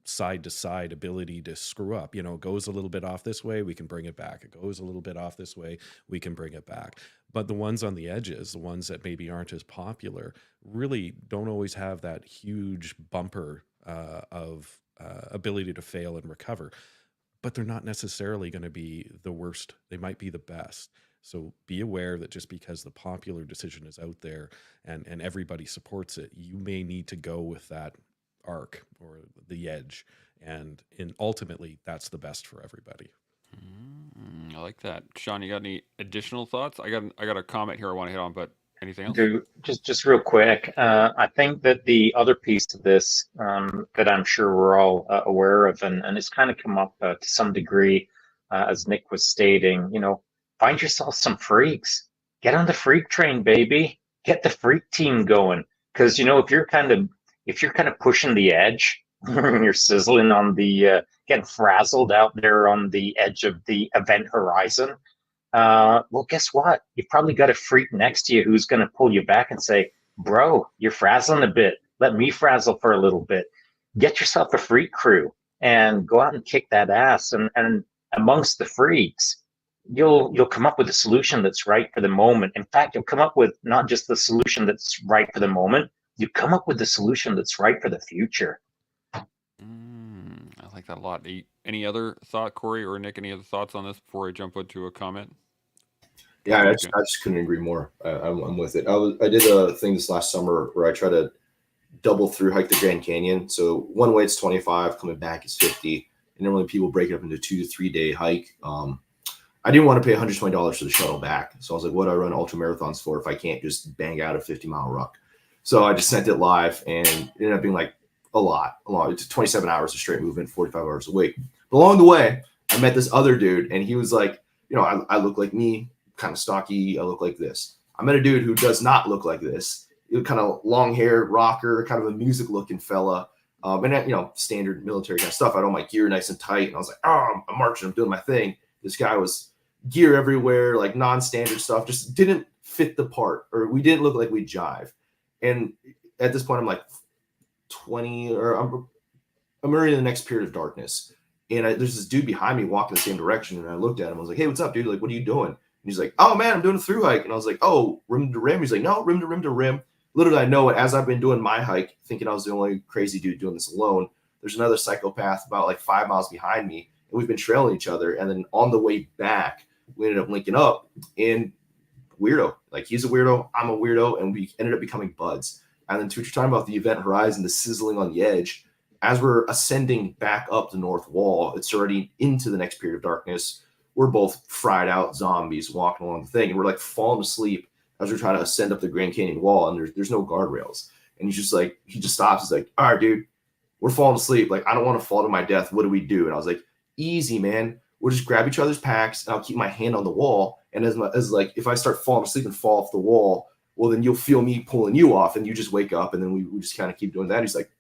side to side ability to screw up. It goes a little bit off this way, we can bring it back. It goes a little bit off this way, we can bring it back. But the ones on the edges, the ones that maybe aren't as popular, really don't always have that huge bumper of ability to fail and recover. But they're not necessarily going to be the worst. They might be the best. So be aware that just because the popular decision is out there and everybody supports it, you may need to go with that arc or the edge, and ultimately that's the best for everybody. I like that. Shaun, you got any additional thoughts? I got a comment here I want to hit on, but anything else? Just real quick. I think that the other piece to this that I'm sure we're all aware of, and it's kind of come up to some degree, as Nick was stating, find yourself some freaks. Get on the freak train, baby. Get the freak team going. Because if you're kind of pushing the edge, you're sizzling on the getting frazzled out there on the edge of the event horizon. Well, guess what? You've probably got a freak next to you who's going to pull you back and say, bro, you're frazzling a bit. Let me frazzle for a little bit. Get yourself a freak crew and go out and kick that ass. And amongst the freaks, you'll come up with a solution that's right for the moment. In fact, you'll come up with not just the solution that's right for the moment, you come up with the solution that's right for the future. I like that a lot. Any other thought, Corey or Nick? Any other thoughts on this before I jump into a comment? Yeah, I just couldn't agree more. I'm with it. I did a thing this last summer where I tried to double through hike the Grand Canyon. So one way it's 25, coming back is 50. And normally people break it up into 2 to 3 day hike. I didn't want to pay $120 for the shuttle back. So I was like, what do I run ultra marathons for if I can't just bang out a 50-mile ruck? So I just sent it live, and it ended up being like a lot. It's 27 hours of straight movement, 45 hours a week. But along the way, I met this other dude, and he was like, I look like me, kind of stocky. I look like this. I met a dude who does not look like this. Kind of long hair, rocker, kind of a music looking fella. And standard military kind of stuff. I had all my gear nice and tight. And I was like, oh, I'm marching, I'm doing my thing. This guy was gear everywhere, like non-standard stuff, just didn't fit the part, or we didn't look like we jive. And at this point, I'm like 20, or I'm already in the next period of darkness. And there's this dude behind me walking the same direction. And I looked at him. I was like, hey, what's up, dude? Like, what are you doing? And he's like, oh, man, I'm doing a through hike. And I was like, oh, rim to rim? He's like, no, rim to rim to rim. Little did I know it, as I've been doing my hike, thinking I was the only crazy dude doing this alone, there's another psychopath about like 5 miles behind me. And we've been trailing each other. And then on the way back, we ended up linking up. And weirdo, like he's a weirdo, I'm a weirdo. And we ended up becoming buds. And then to what you're talking about, the event horizon, the sizzling on the edge, as we're ascending back up the north wall, it's already into the next period of darkness. We're both fried out zombies walking along the thing, and we're like falling asleep as we're trying to ascend up the Grand Canyon wall, and there's no guardrails. And he just stops. He's like, all right, dude, we're falling asleep. Like, I don't want to fall to my death. What do we do? And I was like, easy, man. We'll just grab each other's packs, and I'll keep my hand on the wall. And as if I start falling asleep and fall off the wall, well, then you'll feel me pulling you off, and you just wake up, and then we just kind of keep doing that. He's like,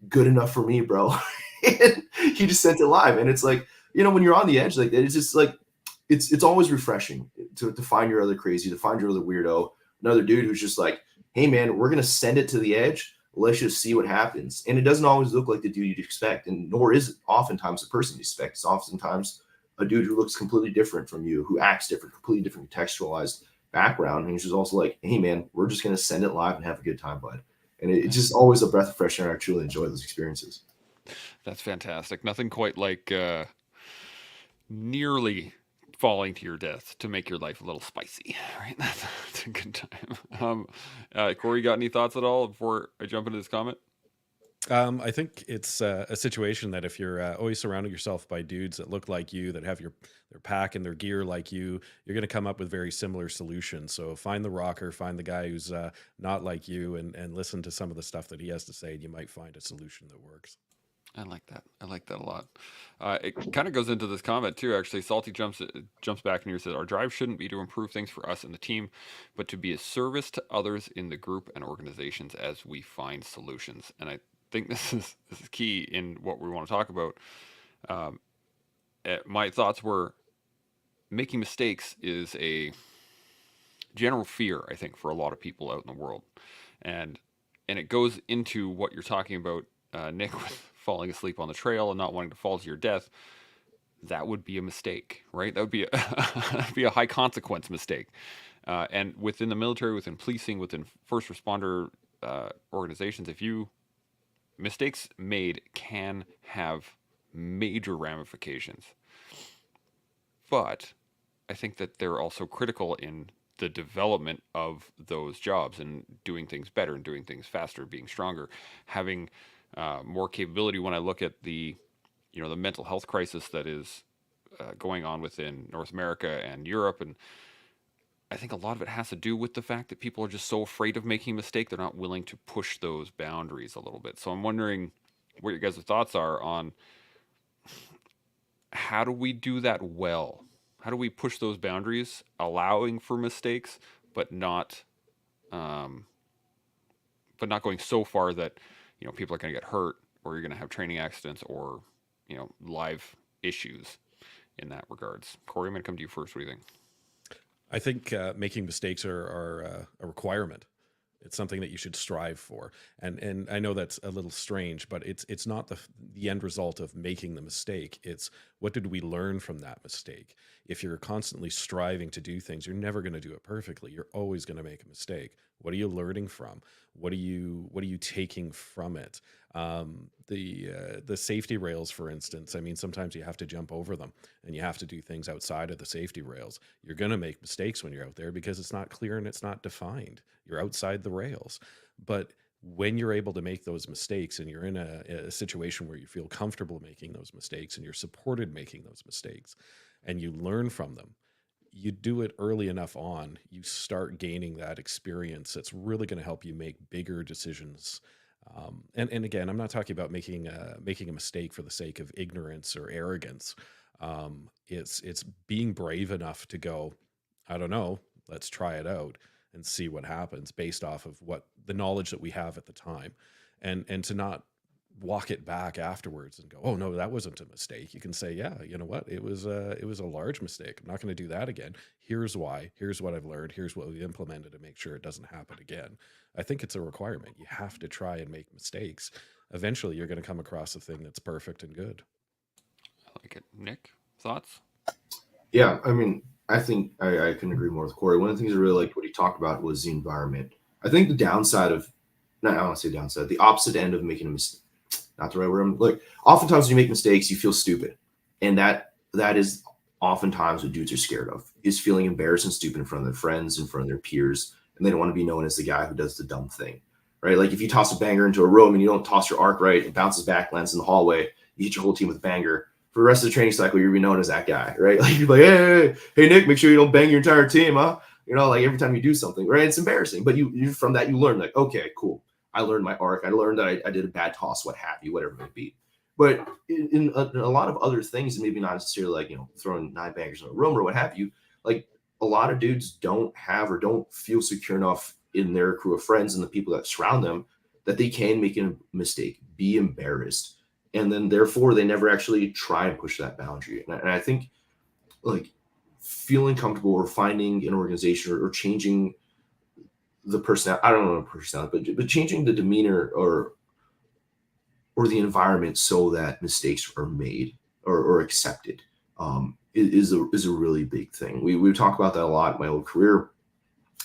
good enough for me, bro. And he just sent it live. And it's like, when you're on the edge, like it's just like, it's always refreshing to find your other crazy, to find your other weirdo, another dude who's just like, hey man, we're going to send it to the edge. Let's just see what happens. And it doesn't always look like the dude you'd expect. And nor is it oftentimes the person you expect. It's oftentimes a dude who looks completely different from you, who acts different, completely different contextualized background. And he's just also like, hey man, we're just going to send it live and have a good time, bud. And it's just always a breath of fresh air. I truly enjoy those experiences. That's fantastic. Nothing quite like nearly falling to your death to make your life a little spicy, right? That's a good time. Corey, got any thoughts at all before I jump into this comment? I think it's a situation that if you're always surrounding yourself by dudes that look like you, that have their pack and their gear like you're going to come up with very similar solutions. So find the rocker, find the guy who's not like you, and listen to some of the stuff that he has to say, and you might find a solution that works. I like that. I like that a lot. It kind of goes into this comment too. Actually, Salty jumps back in here and says, "Our drive shouldn't be to improve things for us and the team, but to be a service to others in the group and organizations as we find solutions." And I think this is key in what we want to talk about. My thoughts were, making mistakes is a general fear, I think, for a lot of people out in the world, and it goes into what you're talking about, Nick, with falling asleep on the trail and not wanting to fall to your death. That would be a mistake, right? That would be a high consequence mistake. And within the military, within policing, within first responder organizations, mistakes made can have major ramifications. But I think that they're also critical in the development of those jobs and doing things better and doing things faster, being stronger, having more capability. When I look at the mental health crisis that is going on within North America and Europe, and I think a lot of it has to do with the fact that people are just so afraid of making a mistake, they're not willing to push those boundaries a little bit. So I'm wondering what your guys' thoughts are on how do we do that well? How do we push those boundaries, allowing for mistakes, but not going so far that people are going to get hurt, or you're going to have training accidents, or live issues in that regards. Corey, I'm going to come to you first. What do you think? I think making mistakes are a requirement. It's something that you should strive for. And I know that's a little strange, but it's not the end result of making the mistake. It's what did we learn from that mistake? If you're constantly striving to do things, you're never going to do it perfectly. You're always going to make a mistake. What are you learning from? What are you taking from it? The safety rails, for instance, I mean, sometimes you have to jump over them and you have to do things outside of the safety rails. You're going to make mistakes when you're out there because it's not clear and it's not defined. You're outside the rails. But when you're able to make those mistakes and you're in a situation where you feel comfortable making those mistakes and you're supported making those mistakes and you learn from them, you do it early enough on, you start gaining that experience that's really going to help you make bigger decisions. And again, I'm not talking about making a mistake for the sake of ignorance or arrogance. It's being brave enough to go, I don't know. Let's try it out and see what happens based off of what the knowledge that we have at the time, and to not walk it back afterwards and go, oh no, that wasn't a mistake. You can say, yeah, you know what, it was a large mistake. I'm not going to do that again. Here's why. Here's what I've learned. Here's what we implemented to make sure it doesn't happen again. I think it's a requirement. You have to try and make mistakes. Eventually, you're going to come across a thing that's perfect and good. I like it. Nick, thoughts? Yeah, I mean, I think I couldn't agree more with Corey. One of the things I really liked what he talked about was the environment. I think the downside of, not I don't want to say downside, the opposite end of making a mistake, not the right word. Like, oftentimes when you make mistakes, you feel stupid, and that is oftentimes what dudes are scared of, is feeling embarrassed and stupid in front of their friends, in front of their peers, and they don't want to be known as the guy who does the dumb thing, right? Like if you toss a banger into a room and you don't toss your arc right, it bounces back, lands in the hallway, you hit your whole team with a banger. For the rest of the training cycle, you're gonna be known as that guy, right? Like you're like, hey, Nick, make sure you don't bang your entire team, huh? You know, like every time you do something, right? It's embarrassing, but you from that you learn, like, okay, cool. I learned my arc. I learned that I did a bad toss, what have you, whatever it may be. But in a lot of other things, maybe not necessarily like, you know, throwing 9 bangers in a room or what have you, like a lot of dudes don't have or don't feel secure enough in their crew of friends and the people that surround them that they can make a mistake, be embarrassed. And then therefore they never actually try and push that boundary. And I think like feeling comfortable or finding an organization or changing the personality, I don't know personality, but changing the demeanor or the environment so that mistakes are made or accepted is a really big thing. We talk about that a lot in my old career.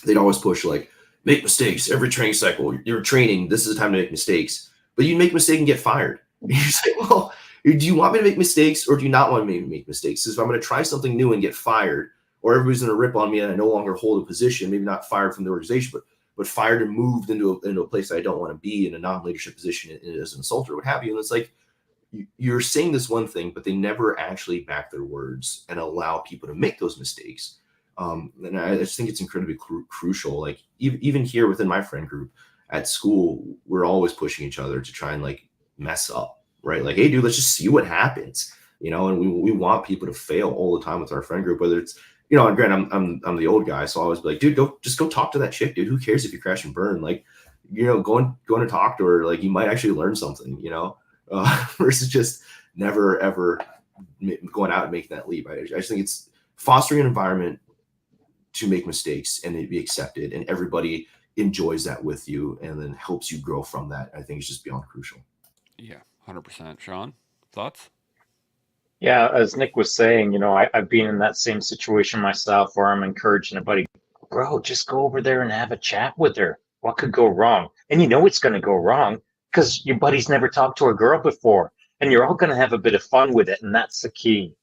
They'd always push like, make mistakes every training cycle. You're training. This is the time to make mistakes. But you make a mistake and get fired. And you say, well, do you want me to make mistakes or do you not want me to make mistakes? Because if I'm going to try something new and get fired, or everybody's going to rip on me and I no longer hold a position, maybe not fired from the organization, but fired and moved into a place I don't want to be in a non-leadership position as an insulter, what have you. And it's like, you're saying this one thing, but they never actually back their words and allow people to make those mistakes. And I just think it's incredibly crucial. Like even here within my friend group at school, we're always pushing each other to try and like mess up, right? Like, hey, dude, let's just see what happens, you know. And we want people to fail all the time with our friend group, whether it's, you know, and granted, I'm the old go so I always be like, dude, go talk to that chick, dude. Who cares if you crash and burn? Like, you know, going to talk to her, like you might actually learn something, you know, versus just never ever going out and making that leap. I just think it's fostering an environment to make mistakes and it be accepted, and everybody enjoys that with you, and then helps you grow from that. I think it's just beyond crucial. Yeah, 100%. Shaun, thoughts? Yeah, as Nick was saying, you know, I've been in that same situation myself where I'm encouraging a buddy, bro, just go over there and have a chat with her. What could go wrong? And you know it's going to go wrong because your buddy's never talked to a girl before, and you're all going to have a bit of fun with it, and that's the key.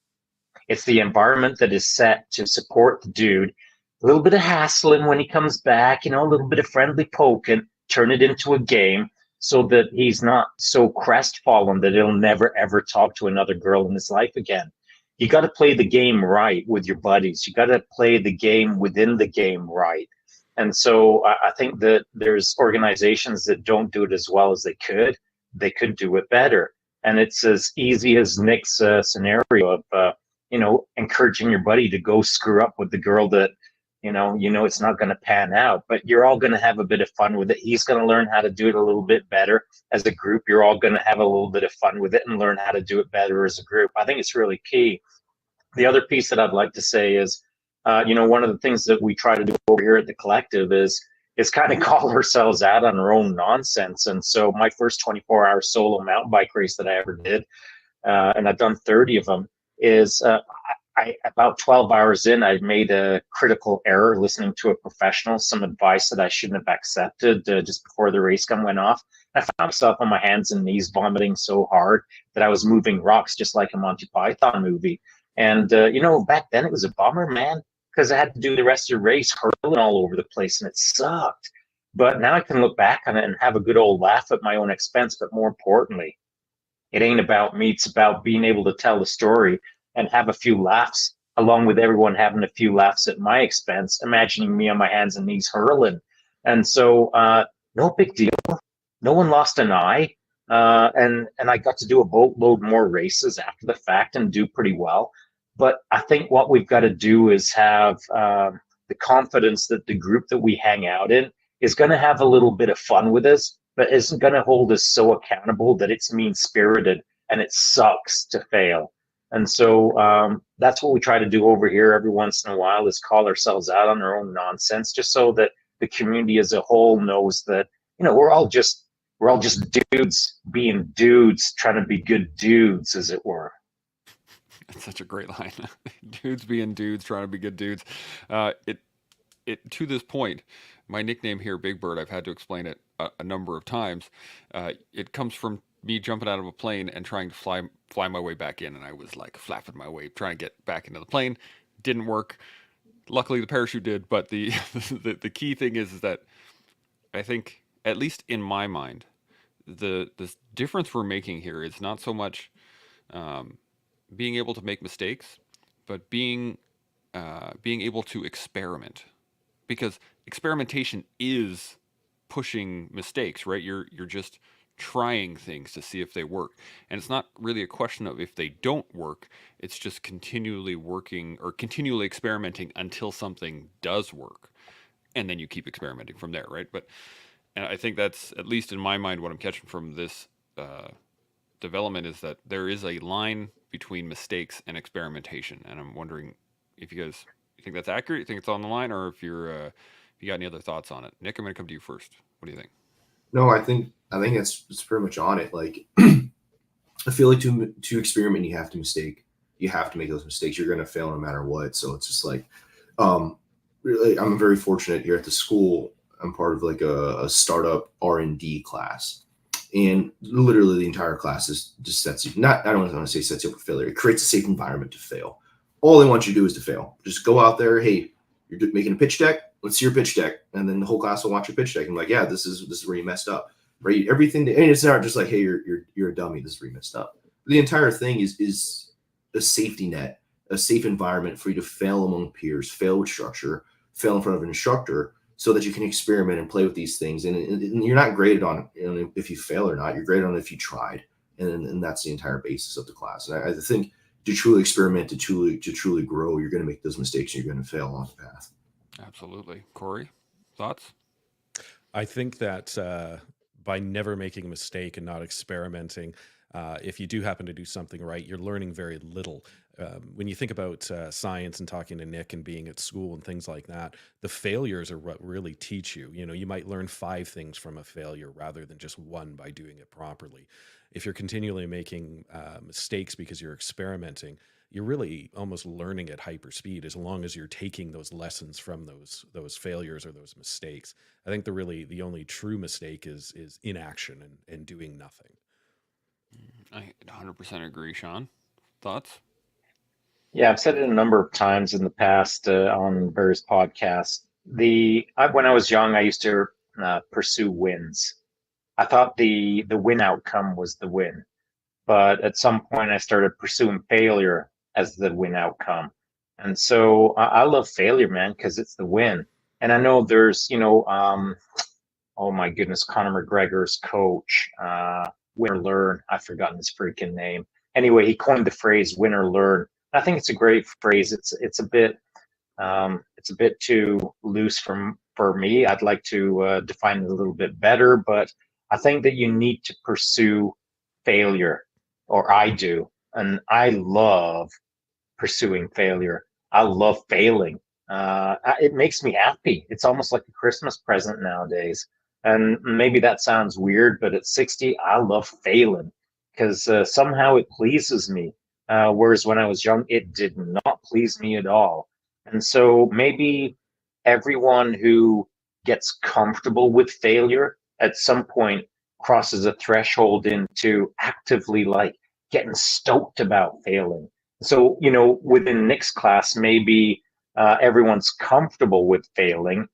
It's the environment that is set to support the dude. A little bit of hassling when he comes back, you know, a little bit of friendly poking, turn it into a game, so that he's not so crestfallen that he'll never ever talk to another girl in his life again. You got to play the game right with your buddies. You got to play the game within the game right. And so I think that there's organizations that don't do it as well as they could. They could do it better. And it's as easy as Nick's scenario of, you know, encouraging your buddy to go screw up with the girl that, you know it's not going to pan out, but you're all going to have a bit of fun with it. He's going to learn how to do it a little bit better as a group. You're all going to have a little bit of fun with it and learn how to do it better as a group. I think it's really key. The other piece that I'd like to say is, you know, one of the things that we try to do over here at the collective is kind of call ourselves out on our own nonsense. And so my first 24-hour solo mountain bike race that I ever did, and I've done 30 of them, is I about 12 hours in, I made a critical error listening to a professional, some advice that I shouldn't have accepted just before the race gun went off. I found myself on my hands and knees vomiting so hard that I was moving rocks just like a Monty Python movie. And, you know, back then it was a bummer, man, because I had to do the rest of the race hurling all over the place and it sucked. But now I can look back on it and have a good old laugh at my own expense. But more importantly, it ain't about me. It's about being able to tell the story and have a few laughs along with everyone having a few laughs at my expense, imagining me on my hands and knees hurling. And so no big deal. No one lost an eye. And I got to do a boatload more races after the fact and do pretty well. But I think what we've got to do is have the confidence that the group that we hang out in is going to have a little bit of fun with us, but isn't going to hold us so accountable that it's mean-spirited and it sucks to fail. And so that's what we try to do over here every once in a while, is call ourselves out on our own nonsense, just so that the community as a whole knows that, you know, we're all just dudes being dudes, trying to be good dudes, as it were. That's such a great line. Dudes being dudes, trying to be good dudes. It to this point, my nickname here, Big Bird, I've had to explain it a number of times. It comes from me jumping out of a plane and trying to fly my way back in, and I was like flapping my way, trying to get back into the plane. Didn't work. Luckily, the parachute did. But the the key thing is that I think, at least in my mind, the difference we're making here is not so much being able to make mistakes, but being able to experiment, because experimentation is pushing mistakes, right? You're just trying things to see if they work, and it's not really a question of if they don't work. It's just continually working or continually experimenting until something does work, and then you keep experimenting from there, right? But and I think that's, at least in my mind, what I'm catching from this development is that there is a line between mistakes and experimentation, and I'm wondering if you guys think that's accurate, you think it's on the line, or if if you got any other thoughts on it. Nick, I'm going to come to you first. What do you think? No, I think it's pretty much on it. Like, I feel like to experiment, you have to mistake. You have to make those mistakes. You're going to fail no matter what. So it's just like, really, I'm very fortunate here at the school. I'm part of like a startup R&D class, and literally the entire class just sets you, not, I don't want to say sets you up for failure. It creates a safe environment to fail. All they want you to do is to fail. Just go out there. Hey, you're making a pitch deck. Let's see your pitch deck. And then the whole class will watch your pitch deck and like, yeah, this is where you messed up, right? Everything. And it's not just like, hey, you're a dummy. This is where you messed up. The entire thing is a safety net, a safe environment for you to fail among peers, fail with structure, fail in front of an instructor, so that you can experiment and play with these things. And you're not graded on, you know, if you fail or not. You're graded on if you tried. And that's the entire basis of the class. And I think to truly experiment, to truly grow, you're going to make those mistakes and you're going to fail along the path. Absolutely. Corey, thoughts? I think that by never making a mistake and not experimenting, if you do happen to do something right, you're learning very little. When you think about science and talking to Nick and being at school and things like that, the failures are what really teach you. You know, you might learn 5 things from a failure rather than just one by doing it properly. If you're continually making mistakes because you're experimenting, you're really almost learning at hyper speed, as long as you're taking those lessons from those failures or those mistakes. I think the only true mistake is inaction and doing nothing. I 100% agree. Shaun, thoughts? Yeah, I've said it a number of times in the past on various podcasts. When I was young, I used to pursue wins. I thought the win outcome was the win, but at some point I started pursuing failure as the win outcome. And so I love failure, man, because it's the win. And I know there's, oh my goodness, Conor McGregor's coach, win or learn. I've forgotten his freaking name. Anyway, he coined the phrase "win or learn." I think it's a great phrase. It's a bit too loose for me. I'd like to define it a little bit better, but I think that you need to pursue failure, or I do, and I love pursuing failure. I love failing. It makes me happy. It's almost like a Christmas present nowadays. And maybe that sounds weird, but at 60, I love failing because somehow it pleases me. Whereas when I was young, it did not please me at all. And so maybe everyone who gets comfortable with failure at some point crosses a threshold into actively like getting stoked about failing. So, within Nick's class, maybe everyone's comfortable with failing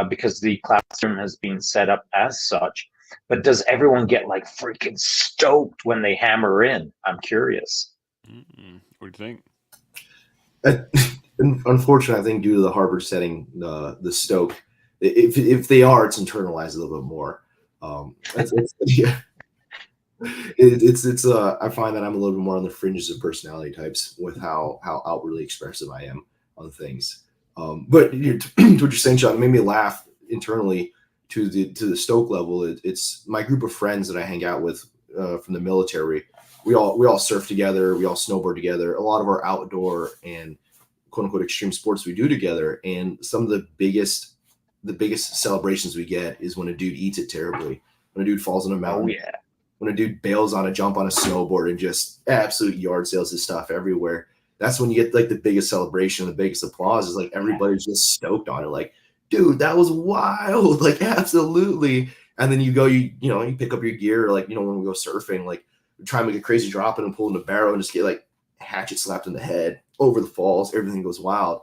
because the classroom has been set up as such. But does everyone get like freaking stoked when they hammer in? I'm curious. What do you think? Unfortunately, I think due to the Harvard setting, the stoke, if they are, it's internalized a little bit more. Yeah. I find that I'm a little bit more on the fringes of personality types with how outwardly expressive I am on things. But to what you're saying, Sean, it made me laugh internally to the Stoke level. It's my group of friends that I hang out with from the military. We all surf together, we all snowboard together. A lot of our outdoor and quote unquote extreme sports we do together. And some of the biggest celebrations we get is when a dude eats it terribly, when a dude falls on a mountain, Oh yeah. when a dude bails on a jump on a snowboard and just absolute yard sales his stuff everywhere. That's when you get like the biggest celebration, the biggest applause is like everybody's just stoked on it. Like, dude, that was wild. Like, absolutely. And then you go, you pick up your gear, like, when we go surfing, like try and make a crazy drop and pull in a barrel and just get like hatchet slapped in the head over the falls. Everything goes wild.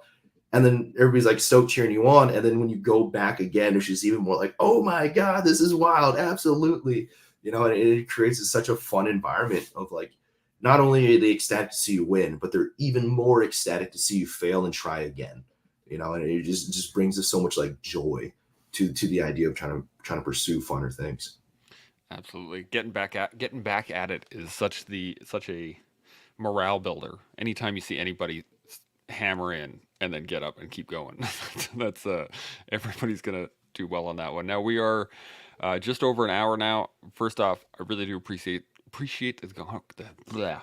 And then everybody's like stoked cheering you on. And then when you go back again, which is even more like, oh my God, this is wild. Absolutely. And it creates such a fun environment of like, not only are they ecstatic to see you win, but they're even more ecstatic to see you fail and try again. And it just brings us so much like joy to the idea of trying to pursue funner things. Absolutely. Getting back at it is such a morale builder. Anytime you see anybody hammer in and then get up and keep going, that's everybody's gonna do well on that one. Now we are just over an hour now. First off, I really do appreciate the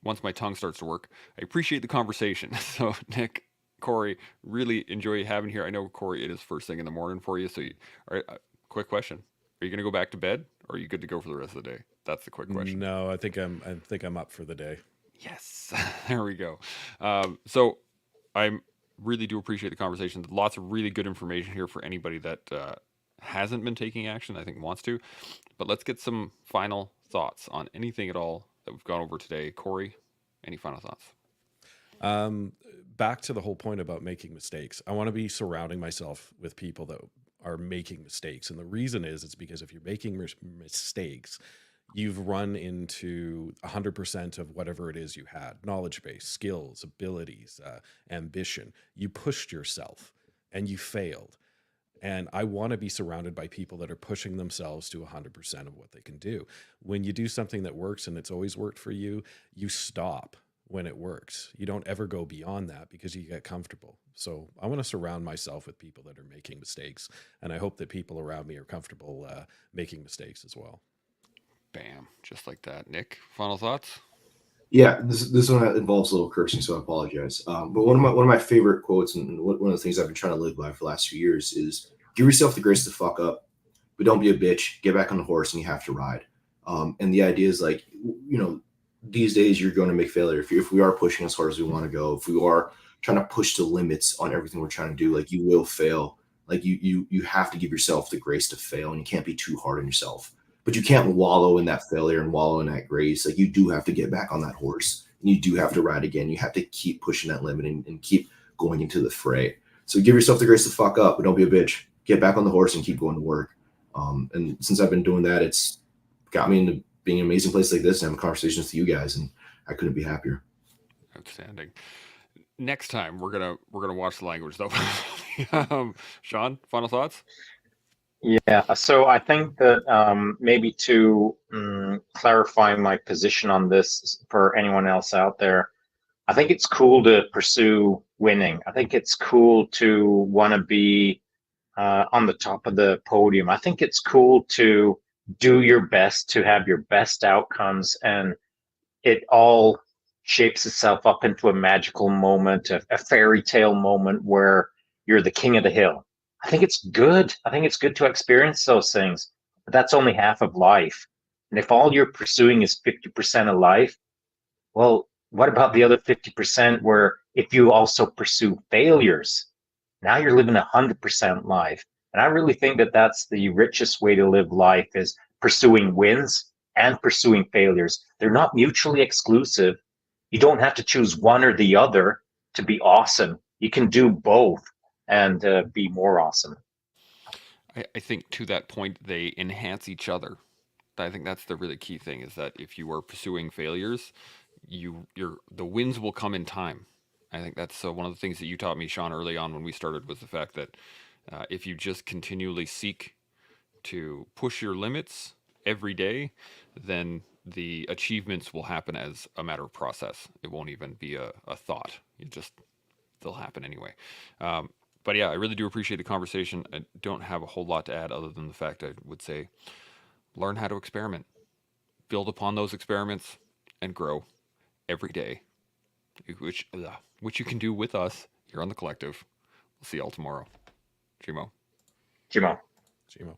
once my tongue starts to work, I appreciate the conversation. So Nick, Corey, really enjoy having here. I know, Corey, it is first thing in the morning for you. So, all right, quick question: are you going to go back to bed, or are you good to go for the rest of the day? That's the quick question. No, I think I'm up for the day. Yes, there we go. So, I really do appreciate the conversation. Lots of really good information here for anybody that hasn't been taking action. I think wants to, but let's get some final thoughts on anything at all that we've gone over today. Corey, any final thoughts? Back to the whole point about making mistakes. I want to be surrounding myself with people that are making mistakes. And the reason is, it's because if you're making mistakes, you've run into 100% of whatever it is you had: knowledge base, skills, abilities, ambition. You pushed yourself and you failed. And I want to be surrounded by people that are pushing themselves to 100% of what they can do. When you do something that works and it's always worked for you, you stop when it works. You don't ever go beyond that because you get comfortable. So I want to surround myself with people that are making mistakes. And I hope that people around me are comfortable making mistakes as well. Bam, just like that. Nick, final thoughts? Yeah, this one involves a little cursing, so I apologize. But one of my favorite quotes, and one of the things I've been trying to live by for the last few years, is give yourself the grace to fuck up, but don't be a bitch. Get back on the horse, and you have to ride. And the idea is like, these days you're going to make failure. If we are pushing as hard as we want to go, if we are trying to push the limits on everything we're trying to do, like you will fail. Like you have to give yourself the grace to fail, and you can't be too hard on yourself. But you can't wallow in that failure and wallow in that grace. Like you do have to get back on that horse, and you do have to ride again. You have to keep pushing that limit and keep going into the fray. So give yourself the grace to fuck up, but don't be a bitch. Get back on the horse and keep going to work. And since I've been doing that, it's got me into being an amazing place like this and having conversations with you guys, and I couldn't be happier. Outstanding. Next time we're gonna watch the language though. Shaun, final thoughts? Yeah, so I think that maybe to clarify my position on this for anyone else out there, I think it's cool to pursue winning. I think it's cool to want to be on the top of the podium. I think it's cool to do your best to have your best outcomes, and it all shapes itself up into a magical moment, a fairy tale moment where you're the king of the hill. I think it's good. I think it's good to experience those things, but that's only half of life. And if all you're pursuing is 50% of life, well, what about the other 50% where if you also pursue failures, now you're living 100% life? And I really think that that's the richest way to live life, is pursuing wins and pursuing failures. They're not mutually exclusive. You don't have to choose one or the other to be awesome. You can do both and be more awesome. I think to that point they enhance each other. I think that's the really key thing, is that if you are pursuing failures, the wins will come in time. I think that's one of the things that you taught me, Shaun, early on when we started, was the fact that if you just continually seek to push your limits every day, then the achievements will happen as a matter of process. It won't even be a thought. You just they'll happen anyway. But yeah, I really do appreciate the conversation. I don't have a whole lot to add other than the fact I would say learn how to experiment, build upon those experiments, and grow every day, which you can do with us here on the collective. We'll see y'all tomorrow. Chimo. Jimo. Gmo.